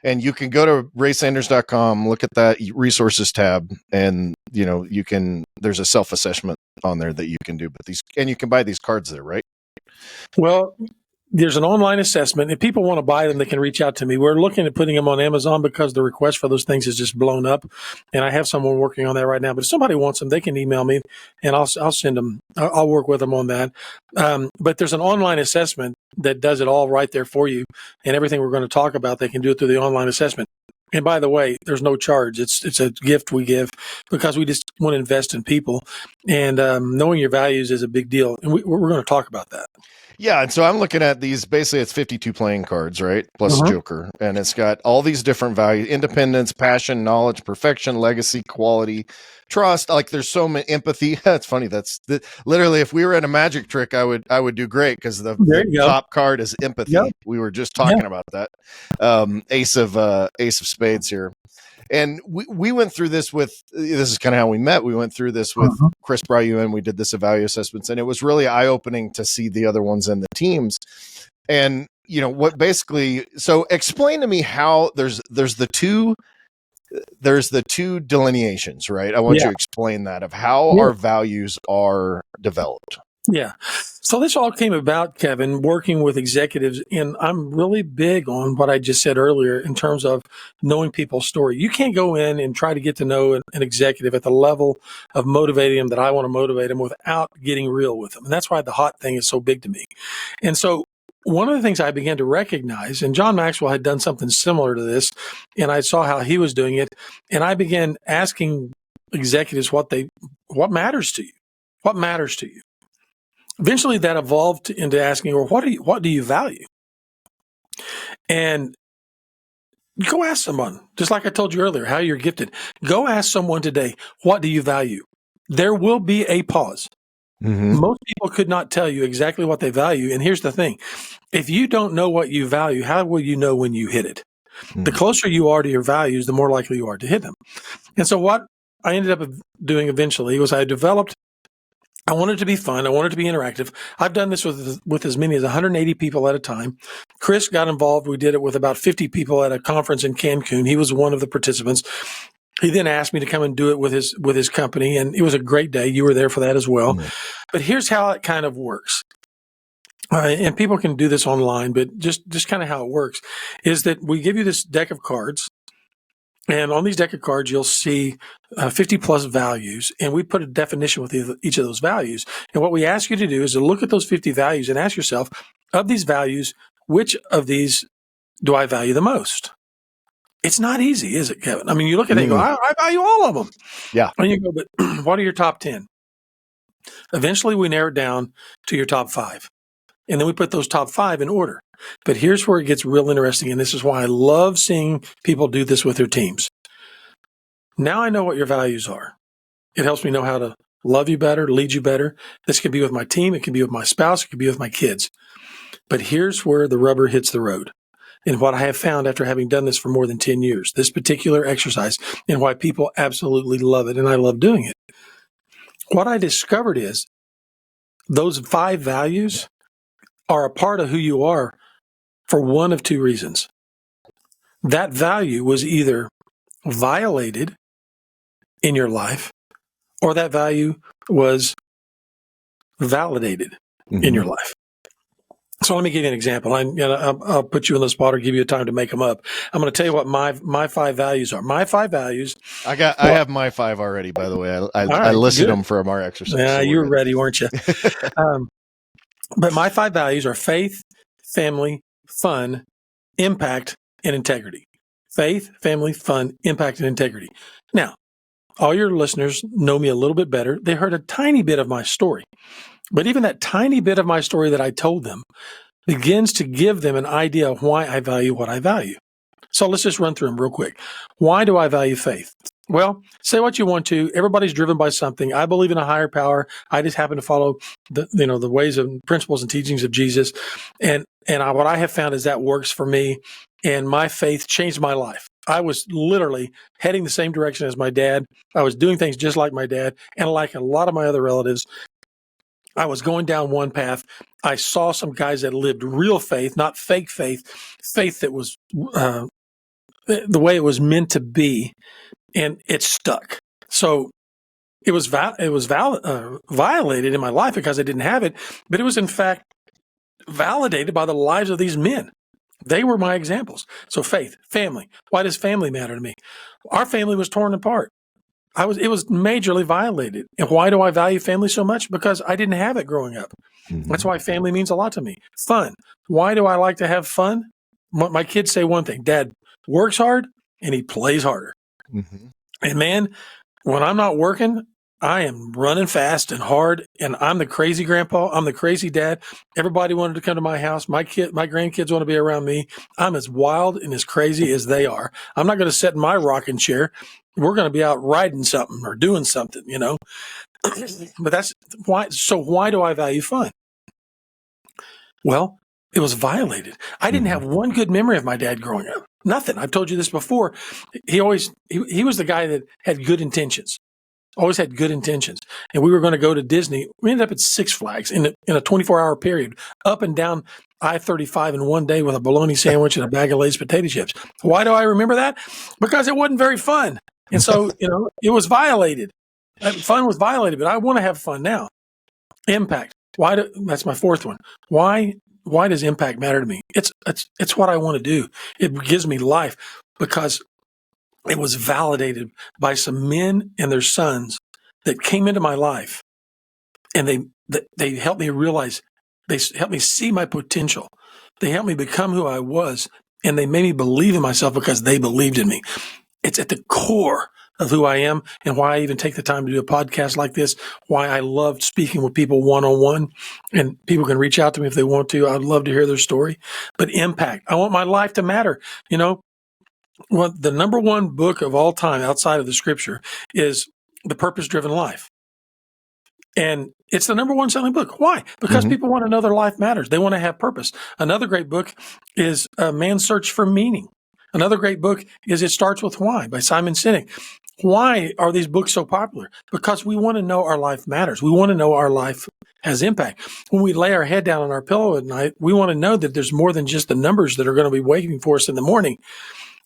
And you can go to raysanders.com, look at that resources tab, and you can. There's a self-assessment on there that you can do. But you can buy these cards there, right? Well, there's an online assessment. If people want to buy them, they can reach out to me. We're looking at putting them on Amazon because the request for those things is just blown up. And I have someone working on that right now. But if somebody wants them, they can email me and I'll send them. I'll work with them on that. But there's an online assessment that does it all right there for you. And everything we're going to talk about, they can do it through the online assessment. And by the way, there's no charge. It's a gift we give because we just want to invest in people. And knowing your values is a big deal. And we're going to talk about that. Yeah, and so I'm looking at these. Basically, it's 52 playing cards, right? Plus Joker, and it's got all these different values: independence, passion, knowledge, perfection, legacy, quality, trust. Like there's so many empathy. It's funny. Literally, if we were in a magic trick, I would do great because the top card is empathy. Yep. We were just talking about that. Ace of Spades here. And we went through this this is kind of how we met. We went through this with Chris brought you in. We did this value assessments, and it was really eye-opening to see the other ones in the teams. And what basically, so explain to me how there's the two delineations, right? I want you to explain that of how our values are developed. Yeah. So this all came about, Kevin, working with executives. And I'm really big on what I just said earlier in terms of knowing people's story. You can't go in and try to get to know an executive at the level of motivating them that I want to motivate them without getting real with them. And that's why the hot thing is so big to me. And so one of the things I began to recognize, and John Maxwell had done something similar to this, and I saw how he was doing it. And I began asking executives what matters to you? What matters to you? Eventually that evolved into asking, well, what do you value? And go ask someone, just like I told you earlier, how you're gifted. Go ask someone today, what do you value? There will be a pause. Mm-hmm. Most people could not tell you exactly what they value. And here's the thing. If you don't know what you value, how will you know when you hit it? Mm-hmm. The closer you are to your values, the more likely you are to hit them. And so what I ended up doing eventually was I wanted it to be fun. I wanted it to be interactive. I've done this with as many as 180 people at a time. Chris got involved. We did it with about 50 people at a conference in Cancun. He was one of the participants. He then asked me to come and do it with his company, and it was a great day. You were there for that as well. Mm-hmm. But here's how it kind of works. And people can do this online, but just kind of how it works is that we give you this deck of cards. And on these deck of cards, you'll see 50 plus values, and we put a definition with each of those values. And what we ask you to do is to look at those 50 values and ask yourself, of these values, which of these do I value the most? It's not easy, is it, Kevin? I mean, you look at it and go, I value all of them. Yeah. And you go, but what are your top 10? Eventually, we narrow it down to your top 5. And then we put those top 5 in order. But here's where it gets real interesting, and this is why I love seeing people do this with their teams. Now I know what your values are. It helps me know how to love you better, lead you better. This could be with my team. It could be with my spouse. It could be with my kids. But here's where the rubber hits the road. And what I have found after having done this for more than 10 years, this particular exercise, and why people absolutely love it, and I love doing it. What I discovered is those 5 values are a part of who you are for one of 2 reasons. that value was either violated in your life or that value was validated in your life. So let me give you an example. I'll put you in the spot or give you a time to make them up. I'm going to tell you what my 5 values are. My 5 values. I have my 5 already, by the way. I right, listed good. them from our exercise. Yeah, so you were ready, weren't you? But my 5 values are faith, family, fun, impact, and integrity. Faith, family, fun, impact, and integrity. Now, all your listeners know me a little bit better. They heard a tiny bit of my story. But even that tiny bit of my story that I told them begins to give them an idea of why I value what I value. So let's just run through them real quick. Why do I value faith? Well, say what you want to. Everybody's driven by something. I believe in a higher power. I just happen to follow the ways and principles and teachings of Jesus. And what I have found is that works for me. And my faith changed my life. I was literally heading the same direction as my dad. I was doing things just like my dad. And like a lot of my other relatives, I was going down one path. I saw some guys that lived real faith, not fake faith, faith that was the way it was meant to be, and it stuck. So it was violated in my life because I didn't have it, but it was in fact validated by the lives of these men. They were my examples. So faith, family. Why does family matter to me? Our family was torn apart. It was majorly violated. And why do I value family so much? Because I didn't have it growing up. That's why family means a lot to me. Fun. Why do I like to have fun? My kids say one thing: Dad works hard and he plays harder. And man, when I'm not working, I am running fast and hard, and I'm the crazy grandpa. I'm the crazy dad. Everybody wanted to come to my house. My grandkids want to be around me. I'm as wild and as crazy as they are. I'm not going to sit in my rocking chair. We're going to be out riding something or doing something, But that's why. So why do I value fun? Well, it was violated. I didn't have one good memory of my dad growing up. Nothing. I've told you this before. He was the guy that had good intentions. Always had good intentions. And we were going to go to Disney. We ended up at Six Flags in a 24-hour period, up and down I-35 in one day with a bologna sandwich and a bag of Lay's potato chips. Why do I remember that? Because it wasn't very fun. And so, it was violated. Fun was violated, but I want to have fun now. Impact. That's my 4th one. Why does impact matter to me? It's what I want to do. It gives me life because it was validated by some men and their sons that came into my life, and they helped me realize, they helped me see my potential. They helped me become who I was, and they made me believe in myself because they believed in me. It's at the core of who I am and why I even take the time to do a podcast like this, why I love speaking with people one-on-one, and people can reach out to me if they want to. I'd love to hear their story. But impact. I want my life to matter. Well, the number one book of all time outside of the scripture is The Purpose-Driven Life. And it's the number one selling book. Why? Because people want to know their life matters. They want to have purpose. Another great book is Man's Search for Meaning. Another great book is It Starts With Why by Simon Sinek. Why are these books so popular? Because we want to know our life matters. We want to know our life has impact. When we lay our head down on our pillow at night, we want to know that there's more than just the numbers that are going to be waiting for us in the morning.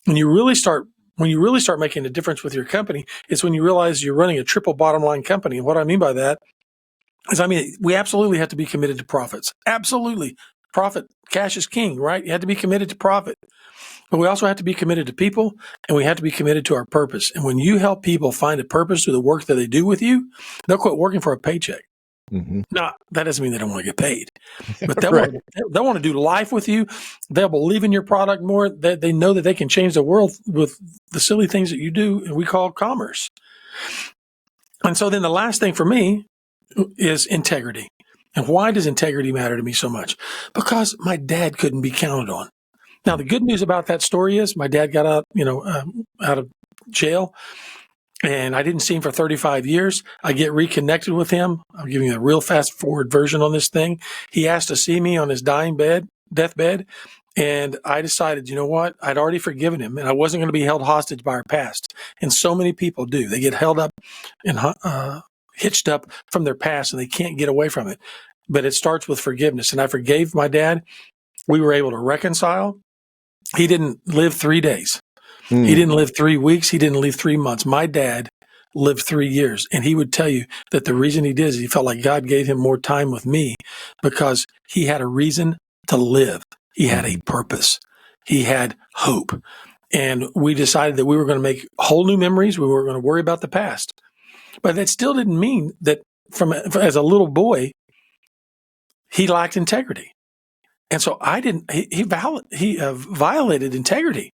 When you really start making a difference with your company, it's when you realize you're running a triple bottom line company. And what I mean by that is, we absolutely have to be committed to profits. Absolutely. Profit, cash is king, right? You have to be committed to profit. But we also have to be committed to people, and we have to be committed to our purpose. And when you help people find a purpose through the work that they do with you, they'll quit working for a paycheck. Now, that doesn't mean they don't want to get paid, but they'll want to do life with you. They'll believe in your product more. They know that they can change the world with the silly things that you do, and we call commerce. And so then the last thing for me is integrity. And why does integrity matter to me so much? Because my dad couldn't be counted on. Now, the good news about that story is my dad got out, out of jail, and I didn't see him for 35 years. I get reconnected with him. I'm giving you a real fast forward version on this thing. He asked to see me on his deathbed, and I decided, you know what? I'd already forgiven him, and I wasn't going to be held hostage by our past. And so many people do. They get held up and hitched up from their past, and they can't get away from it. But it starts with forgiveness. And I forgave my dad. We were able to reconcile. He didn't live 3 days. He didn't live 3 weeks. He didn't live 3 months. My dad lived 3 years, and he would tell you that the reason he did is he felt like God gave him more time with me because he had a reason to live. He had a purpose. He had hope. And we decided that we were going to make whole new memories. We weren't going to worry about the past. But that still didn't mean that as a little boy, he lacked integrity. And so he violated integrity.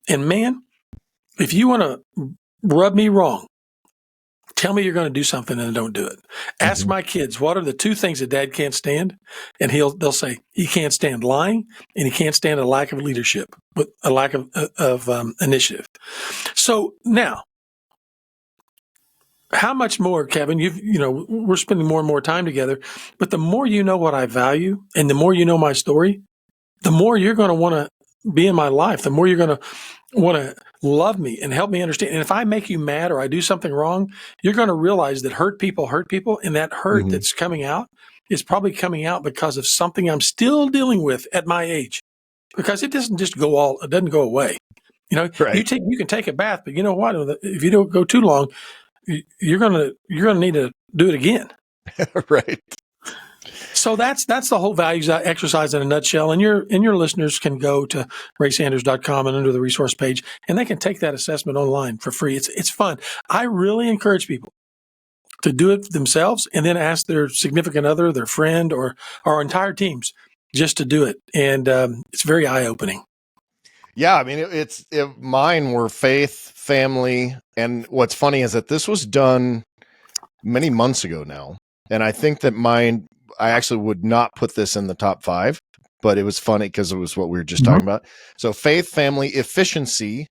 And man, if you want to rub me wrong, tell me you're going to do something and don't do it. Ask my kids, what are the 2 things that dad can't stand? And they'll say he can't stand lying and he can't stand a lack of leadership, with a lack of initiative. So now, how much more, Kevin, we're spending more and more time together, but the more you know what I value and the more you know my story, the more you're going to want to be in my life, the more you're going to want to love me and help me understand. And if I make you mad or I do something wrong, you're going to realize that hurt people, and that hurt that's coming out is probably coming out because of something I'm still dealing with at my age. Because it doesn't just it doesn't go away. Right. You can take a bath, but you know what? If you don't go too long, you're gonna need to do it again. Right. So that's the whole values exercise in a nutshell. And your listeners can go to raysanders.com and under the resource page, and they can take that assessment online for free. It's fun. I really encourage people to do it themselves and then ask their significant other, their friend, or our entire teams just to do it. And it's very eye-opening. Yeah, I mean, mine were faith, family, and what's funny is that this was done many months ago now, and I think that mine, I actually would not put this in the top 5, but it was funny because it was what we were just talking about. So faith, family, efficiency,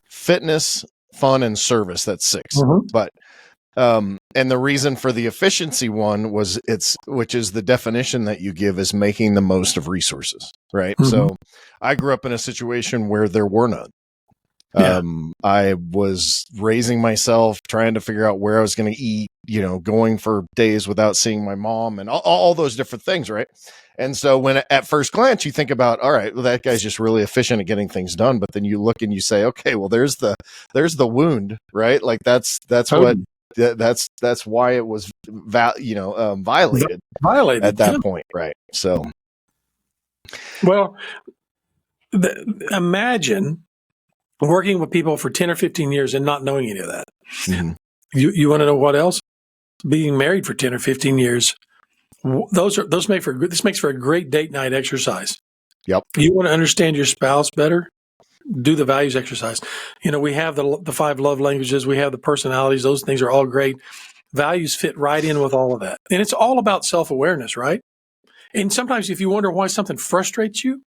fitness, fun, and service. That's 6. But and the reason for the efficiency one was which is the definition that you give is making the most of resources, right? So I grew up in a situation where there were none. Yeah. I was raising myself, trying to figure out where I was going to eat, going for days without seeing my mom and all those different things, right? And so when at first glance you think about, all right, well, that guy's just really efficient at getting things done, but then you look and you say, okay, well, there's the wound, right? Like that's Totally. that's why it was violated at that point, right? So, well, imagine working with people for 10 or 15 years and not knowing any of that. You want to know what else? Being married for 10 or 15 years. This makes for a great date night exercise. Yep. You want to understand your spouse better? Do the values exercise. We have the 5 love languages. We have the personalities. Those things are all great. Values fit right in with all of that. And it's all about self-awareness, right? And sometimes if you wonder why something frustrates you,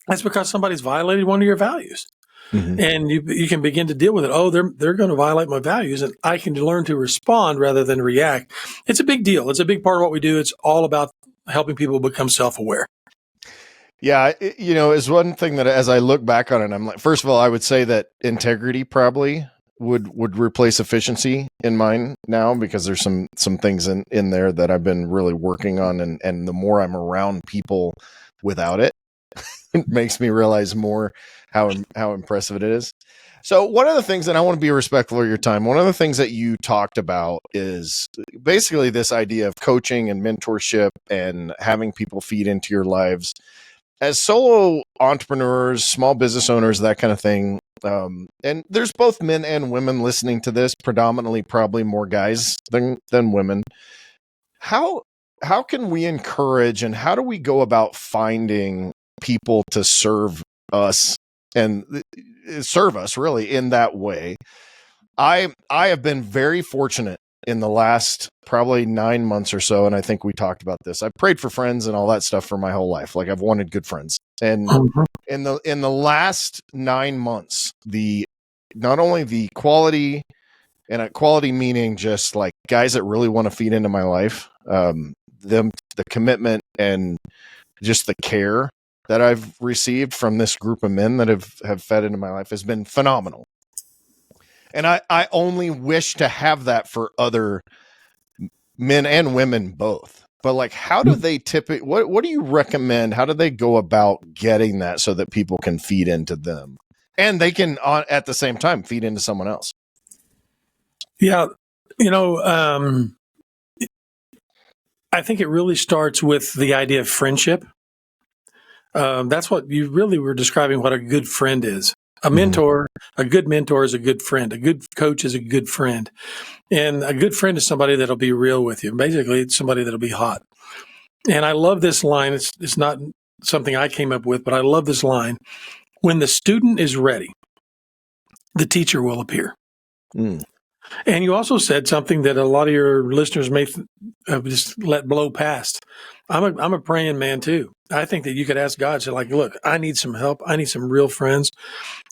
that's because somebody's violated one of your values. And you can begin to deal with it. Oh, they're going to violate my values, and I can learn to respond rather than react. It's a big deal. It's a big part of what we do. It's all about helping people become self-aware. Yeah, is one thing that as I look back on it, I'm like, first of all, I would say that integrity probably would replace efficiency in mine now, because there's some things in there that I've been really working on, and the more I'm around people without it, it makes me realize more how impressive it is. So one of the things, and I want to be respectful of your time, one of the things that you talked about is basically this idea of coaching and mentorship and having people feed into your lives. As solo entrepreneurs, small business owners, that kind of thing, and there's both men and women listening to this, predominantly probably more guys than women. How can we encourage, and how do we go about finding people to serve us and serve us really in that way? I have been very fortunate in the last probably 9 months or so, and I think we talked about this. I prayed for friends and all that stuff for my whole life. Like, I've wanted good friends, and in the last 9 months, not only the quality, and quality meaning just like guys that really want to feed into my life, the commitment and just the care that I've received from this group of men that have fed into my life has been phenomenal. And I only wish to have that for other men and women both. But like, how do they typically, what do you recommend? How do they go about getting that so that people can feed into them and they can at the same time feed into someone else? Yeah. I think it really starts with the idea of friendship. That's what you really were describing what a good friend is. A mentor, a good mentor is a good friend. A good coach is a good friend. And a good friend is somebody that'll be real with you. Basically, it's somebody that'll be hot. And I love this line. It's not something I came up with, but I love this line. When the student is ready, the teacher will appear. Mm. And you also said something that a lot of your listeners may just let blow past. I'm a praying man too. I think that you could ask God, say like, look, I need some help. I need some real friends.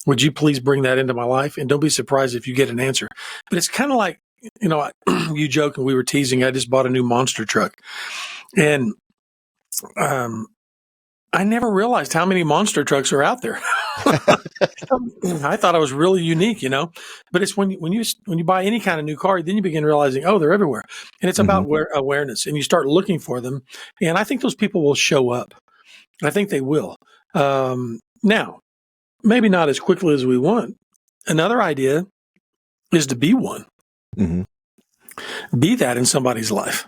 Would you please bring that into my life? And don't be surprised if you get an answer. But it's kind of like, you joke and we were teasing. I just bought a new monster truck. And I never realized how many monster trucks are out there. I thought I was really unique, but it's when you buy any kind of new car, then you begin realizing, oh, they're everywhere. And it's about awareness, and you start looking for them. And I think those people will show up. I think they will. Now, maybe not as quickly as we want. Another idea is to be one. Mm-hmm. Be that in somebody's life.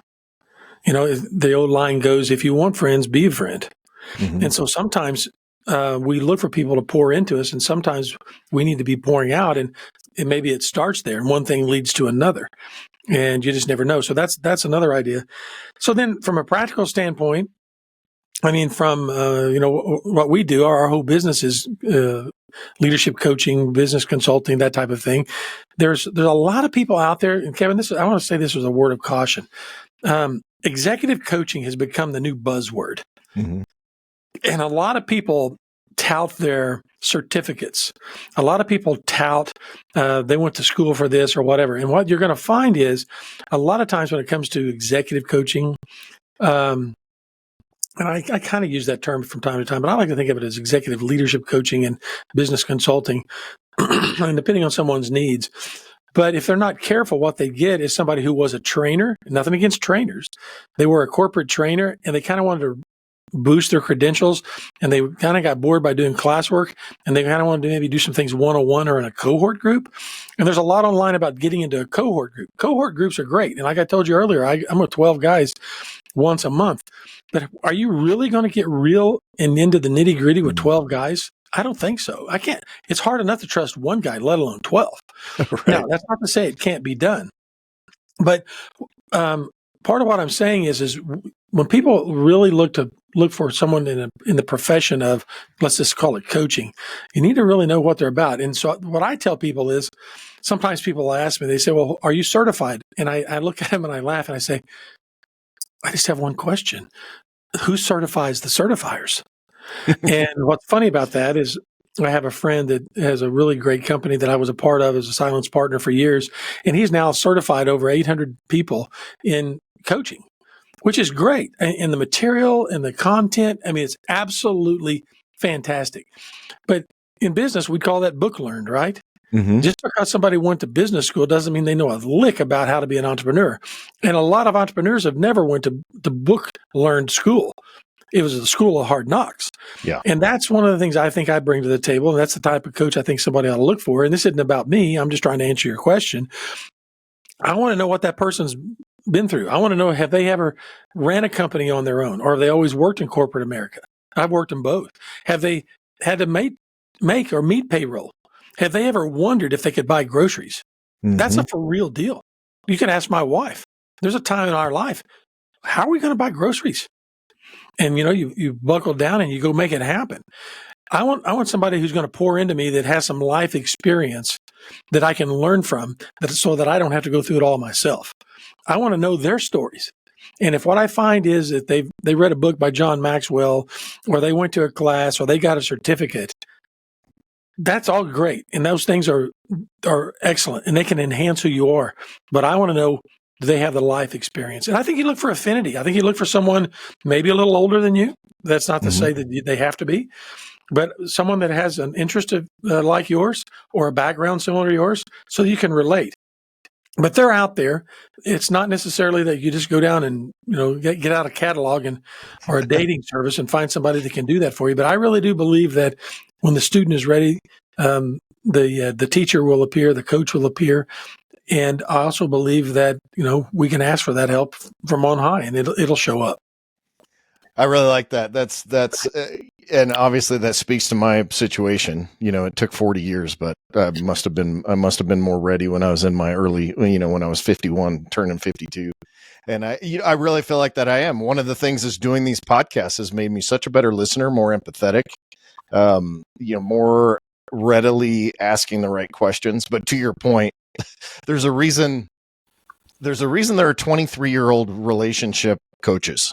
The old line goes, if you want friends, be a friend. Mm-hmm. And so sometimes we look for people to pour into us, and sometimes we need to be pouring out, and maybe it starts there, and one thing leads to another, and you just never know. So that's another idea. So then from a practical standpoint, from what we do, our whole business is leadership coaching, business consulting, that type of thing. There's a lot of people out there, and Kevin, I want to say this was a word of caution. Executive coaching has become the new buzzword. Mm-hmm. And a lot of people tout their certificates. A lot of people tout they went to school for this or whatever. And what you're going to find is a lot of times when it comes to executive coaching, and I kind of use that term from time to time, but I like to think of it as executive leadership coaching and business consulting, and depending on someone's needs. But if they're not careful, what they get is somebody who was a trainer. Nothing against trainers. They were a corporate trainer, and they kind of wanted to boost their credentials, and they kind of got bored by doing classwork, and they kind of wanted to maybe do some things one-on-one or in a cohort group. And there's a lot online about getting into a cohort group. Cohort groups are great. And like I told you earlier, I'm with 12 guys once a month. But are you really going to get real and into the nitty-gritty with 12 guys? I don't think so. I can't. It's hard enough to trust one guy, let alone 12. Right. Now, that's not to say it can't be done. But part of what I'm saying is when people really look for someone in the profession of, let's just call it coaching, you need to really know what they're about. And so what I tell people is, sometimes people ask me, they say, well, are you certified? And I look at them and I laugh and I say, I just have one question. Who certifies the certifiers? And what's funny about that is I have a friend that has a really great company that I was a part of as a silence partner for years. And he's now certified over 800 people in coaching, which is great. And the material and the content, it's absolutely fantastic. But in business, we'd call that book learned, right? Mm-hmm. Just because somebody went to business school doesn't mean they know a lick about how to be an entrepreneur. And a lot of entrepreneurs have never went to the book learned school. It was the school of hard knocks. Yeah. And that's one of the things I think I bring to the table. And that's the type of coach I think somebody ought to look for. And this isn't about me. I'm just trying to answer your question. I want to know what that person's been through. I want to know, have they ever ran a company on their own, or have they always worked in corporate America? I've worked in both. Have they had to make or meet payroll? Have they ever wondered if they could buy groceries? Mm-hmm. That's a for real deal. You can ask my wife. There's a time in our life, how are we going to buy groceries? And you buckle down and you go make it happen. I want somebody who's going to pour into me that has some life experience that I can learn from, so that I don't have to go through it all myself. I want to know their stories. And if what I find is that they read a book by John Maxwell, or they went to a class, or they got a certificate, that's all great. And those things are excellent, and they can enhance who you are. But I want to know, do they have the life experience? And I think you look for affinity. I think you look for someone maybe a little older than you. That's not to say that they have to be, but someone that has an interest like yours, or a background similar to yours, so you can relate. but they're out there. It's not necessarily that you just go down and, get out a catalog or a dating service and find somebody that can do that for you. But I really do believe that when the student is ready, the teacher will appear, the coach will appear. And I also believe that, we can ask for that help from on high, and it'll show up. I really like that. And obviously that speaks to my situation. It took 40 years, but I must have been more ready when I was in my early, when I was 51, turning 52. And I really feel like that I am. One of the things is doing these podcasts has made me such a better listener, more empathetic, more readily asking the right questions. But to your point, there's a reason there are 23-year-old relationship coaches.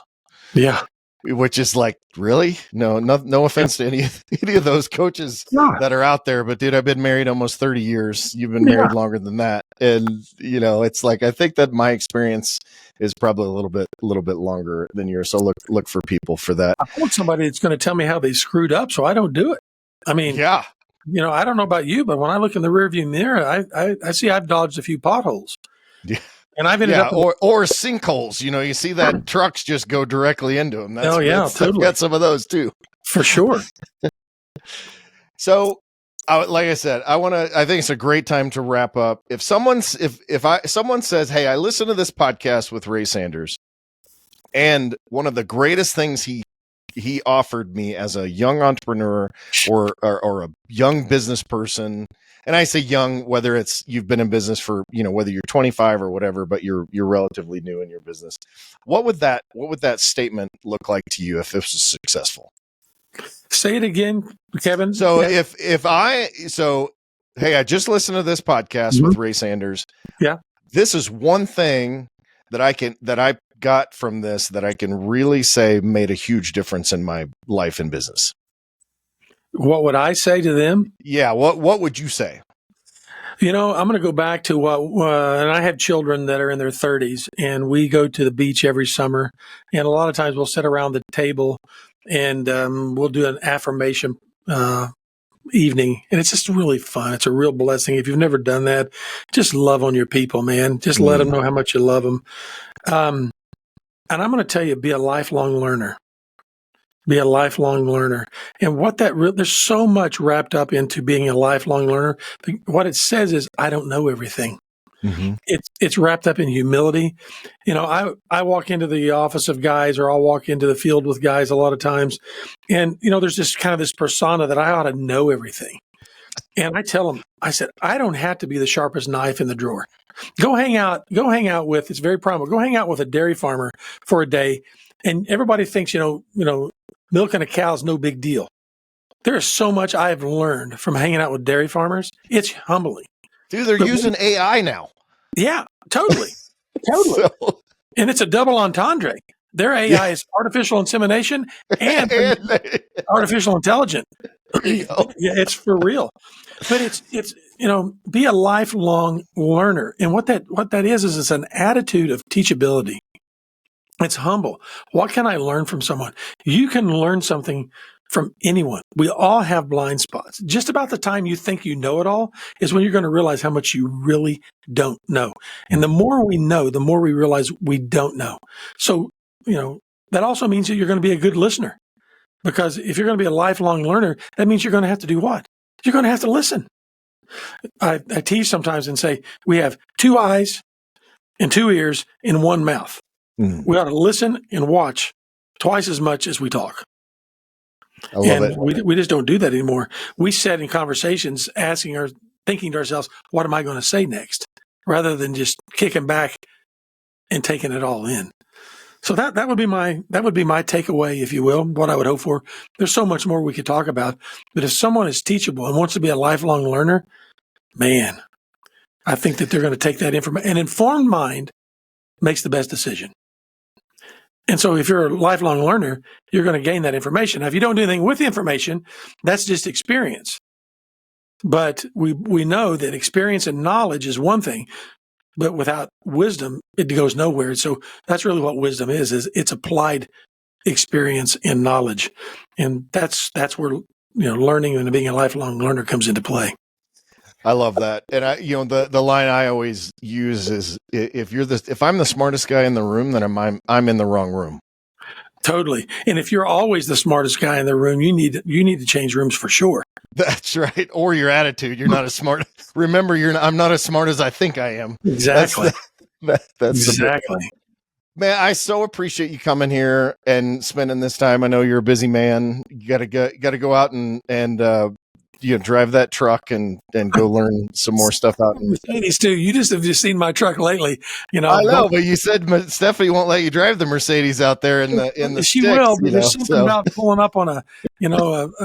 Yeah. Which is like, really? No offense to any of those coaches that are out there, but dude, I've been married almost 30 years. You've been married longer than that. And it's like, I think that my experience is probably a little bit longer than yours. So look for people for that. I want somebody that's going to tell me how they screwed up so I don't do it. I mean, I don't know about you, but when I look in the rearview mirror, I see I've dodged a few potholes. Yeah. And I've ended up or sinkholes. You see that trucks just go directly into them. Totally. I've got some of those too, for sure. So, like I said, I think it's a great time to wrap up. If someone says, "Hey, I listened to this podcast with Ray Sanders, and one of the greatest things he offered me as a young entrepreneur or a young business person." And I say young, whether it's you've been in business for, whether you're 25 or whatever, but you're relatively new in your business. What would that statement look like to you if it was successful? Say it again, Kevin. So hey, I just listened to this podcast with Ray Sanders. Yeah. This is one thing that I got from this that I can really say made a huge difference in my life and business. What would I say to them? Yeah. What would you say? I'm going to go back to and I have children that are in their 30s, and we go to the beach every summer. And a lot of times we'll sit around the table and we'll do an affirmation evening. And it's just really fun. It's a real blessing. If you've never done that, just love on your people, man. Just let them know how much you love them. And I'm going to tell you, be a lifelong learner. Be a lifelong learner. And there's so much wrapped up into being a lifelong learner. What it says is, I don't know everything. Mm-hmm. It's wrapped up in humility. I walk into the office of guys, or I'll walk into the field with guys a lot of times. And, there's just kind of this persona that I ought to know everything. And I tell them, I said, I don't have to be the sharpest knife in the drawer. Go hang out with, it's very primal. Go hang out with a dairy farmer for a day. And everybody thinks, milking a cow is no big deal. There is so much I've learned from hanging out with dairy farmers. It's humbling. Dude, they're using AI now. Yeah, totally. And it's a double entendre. Their AI is artificial insemination and artificial intelligence. Yeah, it's for real. But it's be a lifelong learner. And what that is it's an attitude of teachability. It's humble. What can I learn from someone? You can learn something from anyone. We all have blind spots. Just about the time you think you know it all is when you're going to realize how much you really don't know. And the more we know, the more we realize we don't know. So, that also means that you're going to be a good listener. Because if you're going to be a lifelong learner, that means you're going to have to do what? You're going to have to listen. I tease sometimes and say, we have 2 eyes and 2 ears and 1 mouth. We ought to listen and watch twice as much as we talk. I love it. We just don't do that anymore. We sit in conversations thinking to ourselves, what am I going to say next? Rather than just kicking back and taking it all in. So that would be my takeaway, if you will, what I would hope for. There's so much more we could talk about. But if someone is teachable and wants to be a lifelong learner, man, I think that they're going to take that information. An informed mind makes the best decision. And so if you're a lifelong learner, you're going to gain that information. Now, if you don't do anything with the information, that's just experience. But we know that experience and knowledge is one thing, but without wisdom, it goes nowhere. So that's really what wisdom is it's applied experience and knowledge. And that's where, learning and being a lifelong learner comes into play. I love that. And the line I always use is if I'm the smartest guy in the room, then I'm in the wrong room. Totally. And if you're always the smartest guy in the room, you need to change rooms for sure. That's right. Or your attitude. You're not as smart. Remember, I'm not as smart as I think I am. Exactly. That's exactly. Man, I so appreciate you coming here and spending this time. I know you're a busy man. You got to go out and drive that truck and go learn some more stuff out. Mercedes too. You just have seen my truck lately. I know, but you said Stephanie won't let you drive the Mercedes out there in the she sticks, will, but there's something about pulling up on a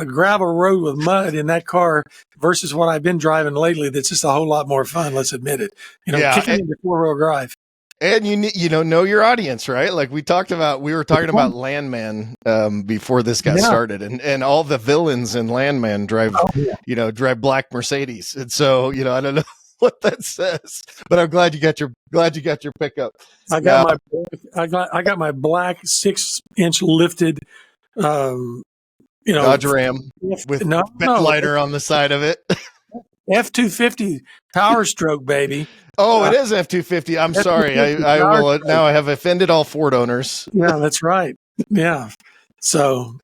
gravel road with mud in that car versus what I've been driving lately. That's just a whole lot more fun. Let's admit it. Kicking into 4-wheel drive. And you know your audience, right? Like we were talking about Landman before this got started, and all the villains in Landman drive black Mercedes, and so I don't know what that says, but I'm glad you got your pickup. I got my black 6-inch lifted, Dodge Ram with lighter on the side of it. F-250 Power Stroke, baby. Oh, it is F-250. I'm sorry. I will now. I have offended all Ford owners. Yeah, that's right. Yeah. So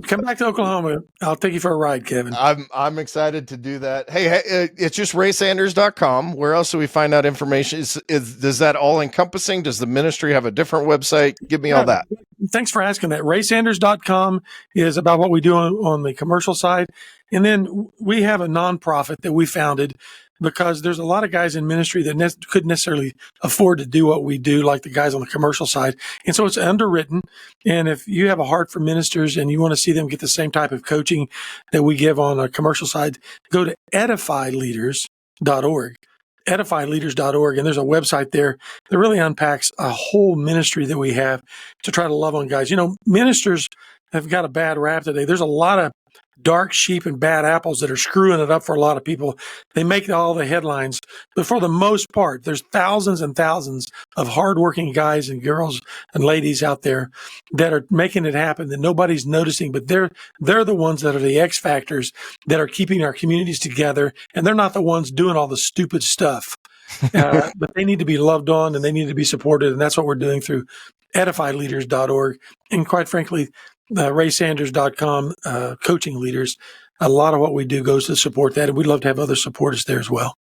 come back to Oklahoma. I'll take you for a ride, Kevin. I'm excited to do that. Hey, it's just raysanders.com. Where else do we find out information? Is that all encompassing? Does the ministry have a different website? Give me all that. Thanks for asking that. raysanders.com is about what we do on the commercial side. And then we have a nonprofit that we founded because there's a lot of guys in ministry that couldn't necessarily afford to do what we do, like the guys on the commercial side. And so it's underwritten. And if you have a heart for ministers and you want to see them get the same type of coaching that we give on the commercial side, go to edifyleaders.org. edifyleaders.org, and there's a website there that really unpacks a whole ministry that we have to try to love on guys. Ministers have got a bad rap today. There's a lot of dark sheep and bad apples that are screwing it up for a lot of people. They make all the headlines, but for the most part, there's thousands and thousands of hardworking guys and girls and ladies out there that are making it happen that nobody's noticing, but they're the ones that are the X factors that are keeping our communities together, and they're not the ones doing all the stupid stuff. But they need to be loved on and they need to be supported, and that's what we're doing through edifyleaders.org. And quite frankly, raysanders.com, coaching leaders. A lot of what we do goes to support that, and we'd love to have other supporters there as well.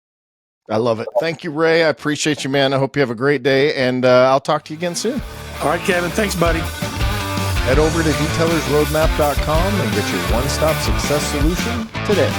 I love it. Thank you, Ray. I appreciate you, man. I hope you have a great day, and I'll talk to you again soon. All right, Kevin. Thanks, buddy. Head over to detailersroadmap.com and get your one-stop success solution today.